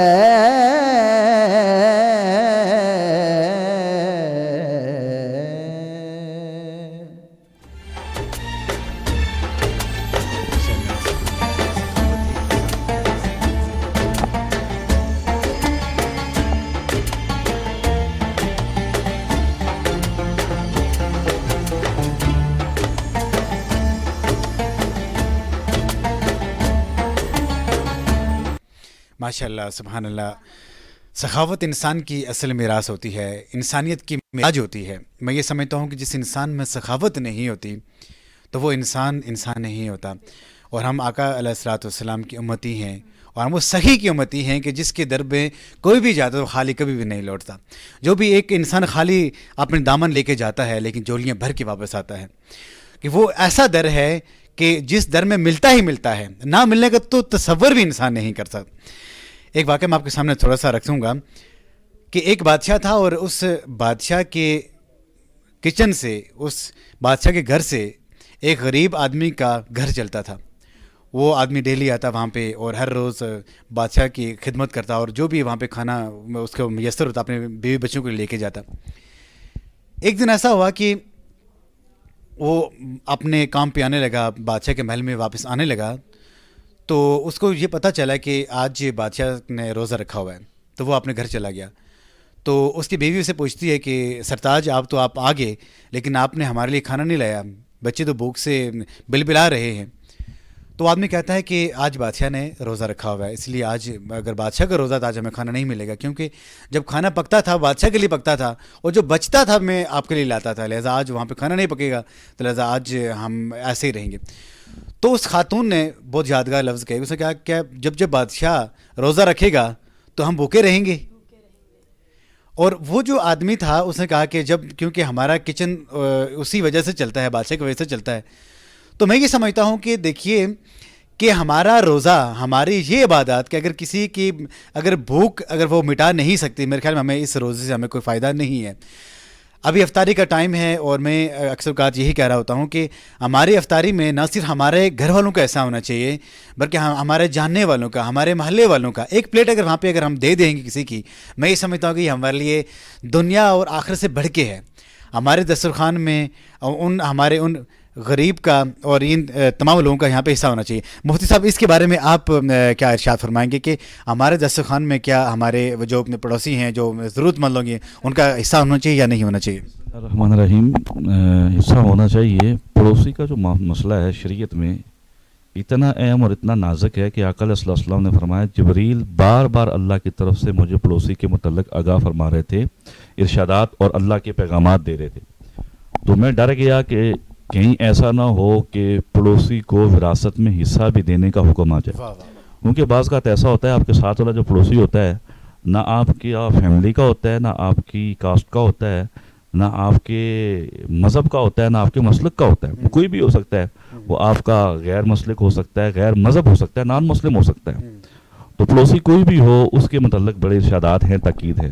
ماشاءاللہ، سبحان اللہ۔ سخاوت انسان کی اصل میراث ہوتی ہے، انسانیت کی معراج ہوتی ہے۔ میں یہ سمجھتا ہوں کہ جس انسان میں سخاوت نہیں ہوتی تو وہ انسان نہیں ہوتا۔ اور ہم آقا علیہ الصلوۃ والسلام کی امتی ہیں، اور ہم وہ صحیح کی امتی ہیں کہ جس کے در میں کوئی بھی جاتا تو خالی کبھی بھی نہیں لوٹتا۔ جو بھی ایک انسان خالی اپنے دامن لے کے جاتا ہے لیکن جولیاں بھر کے واپس آتا ہے، کہ وہ ایسا در ہے کہ جس در میں ملتا ہی ملتا ہے، نہ ملنے کا تو تصور بھی انسان نہیں کر سکتا۔ ایک واقعہ میں آپ کے سامنے تھوڑا سا رکھوں گا کہ ایک بادشاہ تھا، اور اس بادشاہ کے کچن سے، اس بادشاہ کے گھر سے ایک غریب آدمی کا گھر چلتا تھا۔ وہ آدمی ڈیلی آتا وہاں پہ اور ہر روز بادشاہ کی خدمت کرتا، اور جو بھی وہاں پہ کھانا اس کو میسر ہوتا اپنے بیوی بچوں کو لے کے جاتا۔ ایک دن ایسا ہوا کہ وہ اپنے کام پہ آنے لگا، بادشاہ کے محل میں واپس آنے لگا، تو اس کو یہ پتہ چلا کہ آج بادشاہ نے روزہ رکھا ہوا ہے، تو وہ اپنے گھر چلا گیا۔ تو اس کی بیوی اسے پوچھتی ہے کہ سرتاج آپ آ گئے، لیکن آپ نے ہمارے لیے کھانا نہیں لایا، بچے تو بھوک سے بلبلا رہے ہیں۔ تو آدمی کہتا ہے کہ آج بادشاہ نے روزہ رکھا ہوا ہے، اس لیے آج اگر بادشاہ کا روزہ تھا آج ہمیں کھانا نہیں ملے گا، کیونکہ جب کھانا پکتا تھا بادشاہ کے لیے پکتا تھا، اور جو بچتا تھا میں آپ کے لیے لاتا تھا، لہٰذا آج وہاں پہ کھانا نہیں پکے گا، تو لہٰذا آج ہم ایسے ہی رہیں گے۔ تو اس خاتون نے بہت یادگار لفظ کہے، اس نے کہا کہ جب بادشاہ روزہ رکھے گا تو ہم بھوکے رہیں گے۔ اور وہ جو آدمی تھا اس نے کہا کہ کیونکہ ہمارا کچن اسی وجہ سے چلتا ہے، بادشاہ کی وجہ سے چلتا ہے، تو میں یہ سمجھتا ہوں کہ دیکھیے کہ ہمارا روزہ، ہماری یہ عبادات کہ اگر کسی کی اگر بھوک اگر وہ مٹا نہیں سکتی، میرے خیال میں ہمیں اس روزے سے ہمیں کوئی فائدہ نہیں ہے۔ ابھی افطاری کا ٹائم ہے، اور میں اکثر اوقات یہی کہہ رہا ہوتا ہوں کہ ہماری افطاری میں نہ صرف ہمارے گھر والوں کا ایسا ہونا چاہیے، بلکہ ہمارے جاننے والوں کا، ہمارے محلے والوں کا ایک پلیٹ اگر وہاں پہ اگر ہم دے دیں گے کسی کی، میں یہ سمجھتا ہوں کہ یہ ہمارے لیے دنیا اور آخرت سے بڑھ کے ہے۔ ہمارے دسترخوان میں ہمارے ان غریب کا اور ان تمام لوگوں کا یہاں پہ حصہ ہونا چاہیے۔ مفتی صاحب، اس کے بارے میں آپ کیا ارشاد فرمائیں گے کہ ہمارے دسترخوان میں کیا ہمارے جو اپنے پڑوسی ہیں، جو ضرورت مند لوگ ہیں، ان کا حصہ ہونا چاہیے یا نہیں ہونا چاہیے؟ الرحمن الرحیم، حصہ ہونا چاہیے۔ پڑوسی کا جو مسئلہ ہے شریعت میں اتنا اہم اور اتنا نازک ہے کہ آقا صلی اللہ علیہ وسلم نے فرمایا جبریل بار بار اللہ کی طرف سے مجھے پڑوسی کے متعلق آگاہ فرما رہے تھے، ارشادات اور اللہ کے پیغامات دے رہے تھے۔ تو میں ڈر گیا کہ کہیں ایسا نہ ہو کہ پڑوسی کو وراثت میں حصہ بھی دینے کا حکم آ جائے، کیونکہ بعض کا ایسا ہوتا ہے آپ کے ساتھ والا جو پڑوسی ہوتا ہے نہ آپ کی فیملی کا ہوتا ہے، نہ آپ کی کاسٹ کا ہوتا ہے، نہ آپ کے مذہب کا ہوتا ہے، نہ آپ کے مسلک کا ہوتا ہے، کوئی بھی ہو سکتا ہے، وہ آپ کا غیر مسلک ہو سکتا ہے، غیر مذہب ہو سکتا ہے، نان مسلم ہو سکتا ہے۔ تو پڑوسی کوئی بھی ہو اس کے متعلق بڑے ارشادات ہیں، تاکید ہے۔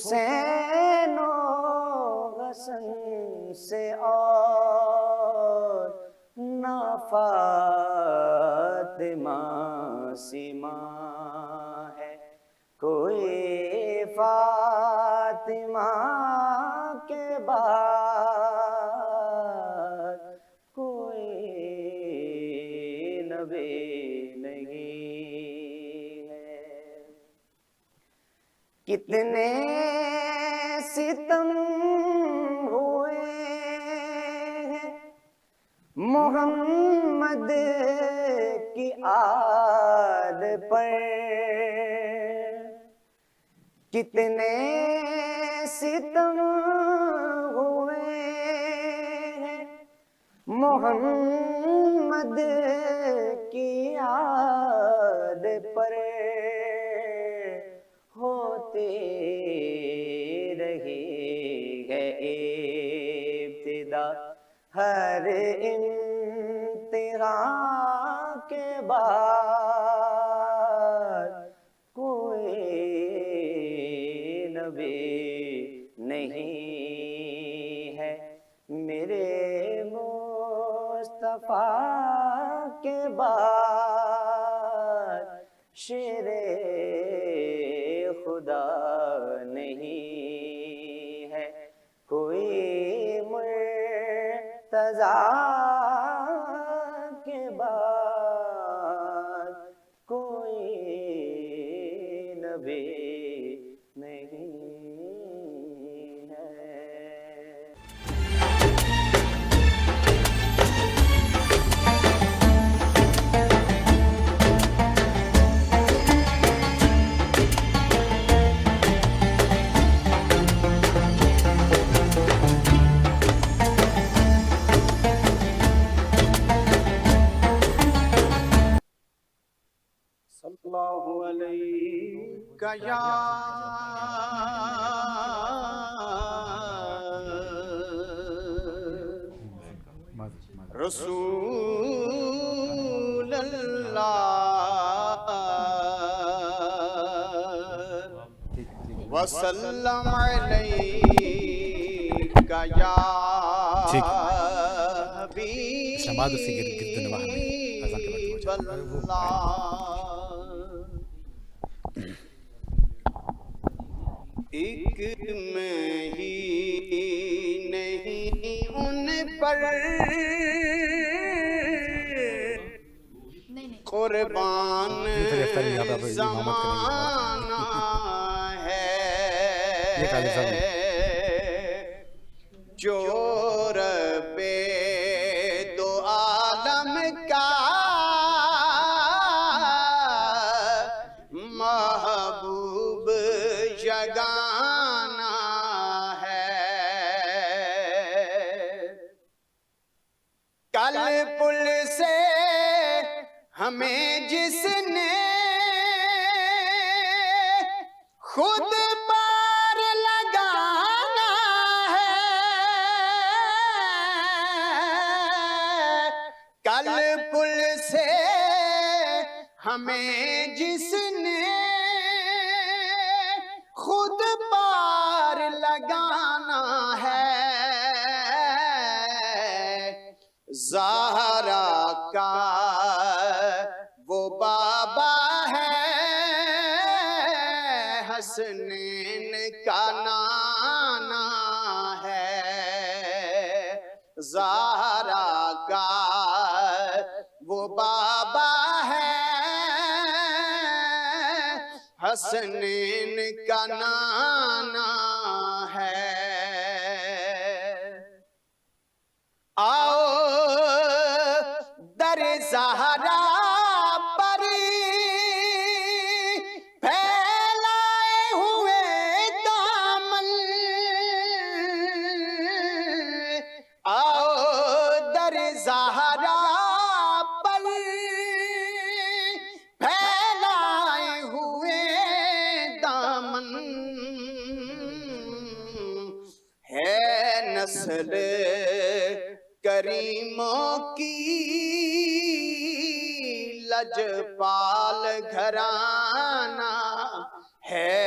حسین و حسن سے اور نہ فاطمہ سیما ہے، کوئی فاطمہ کے بعد کوئی نبی نہیں ہے۔ کتنے ستم ہوئے ہیں محمد کی آل پر، کتنے ستم ہوئے ہیں محمد کی آل پر، ہوتی رہی ہے ابتدا ہر امتحان کے بعد کوئی نبی نہیں ہے، میرے مصطفیٰ کے بعد شیر خدا نہیں ہے، کوئی مرتضیٰ کے بعد کوئی نبی نہیں ہے۔ صلی اللہ علیہ یا رسول اللہ وسلم علیک یا حبیب ایک میں ہی نہیں ان پر قربان زمانہ ہے، جو رب دو عالم کا محبوب یگانہ ہے، کل پل سے ہمیں جس نے خود پار لگانا ہے، کل پل سے ہمیں جس نے خود پار لگانا ہے، زہرا کا وہ بابا ہے، حسنین کا نانا ہے، زہرا کا وہ بابا ہے، حسنین کا نانا ہے۔ آؤ در زہرا پر پھیلائے ہوئے دامن، آؤ در زہرا پر پھیلائے ہوئے دامن، ہے نسل کریموں کی لجپال گھرانہ ہے،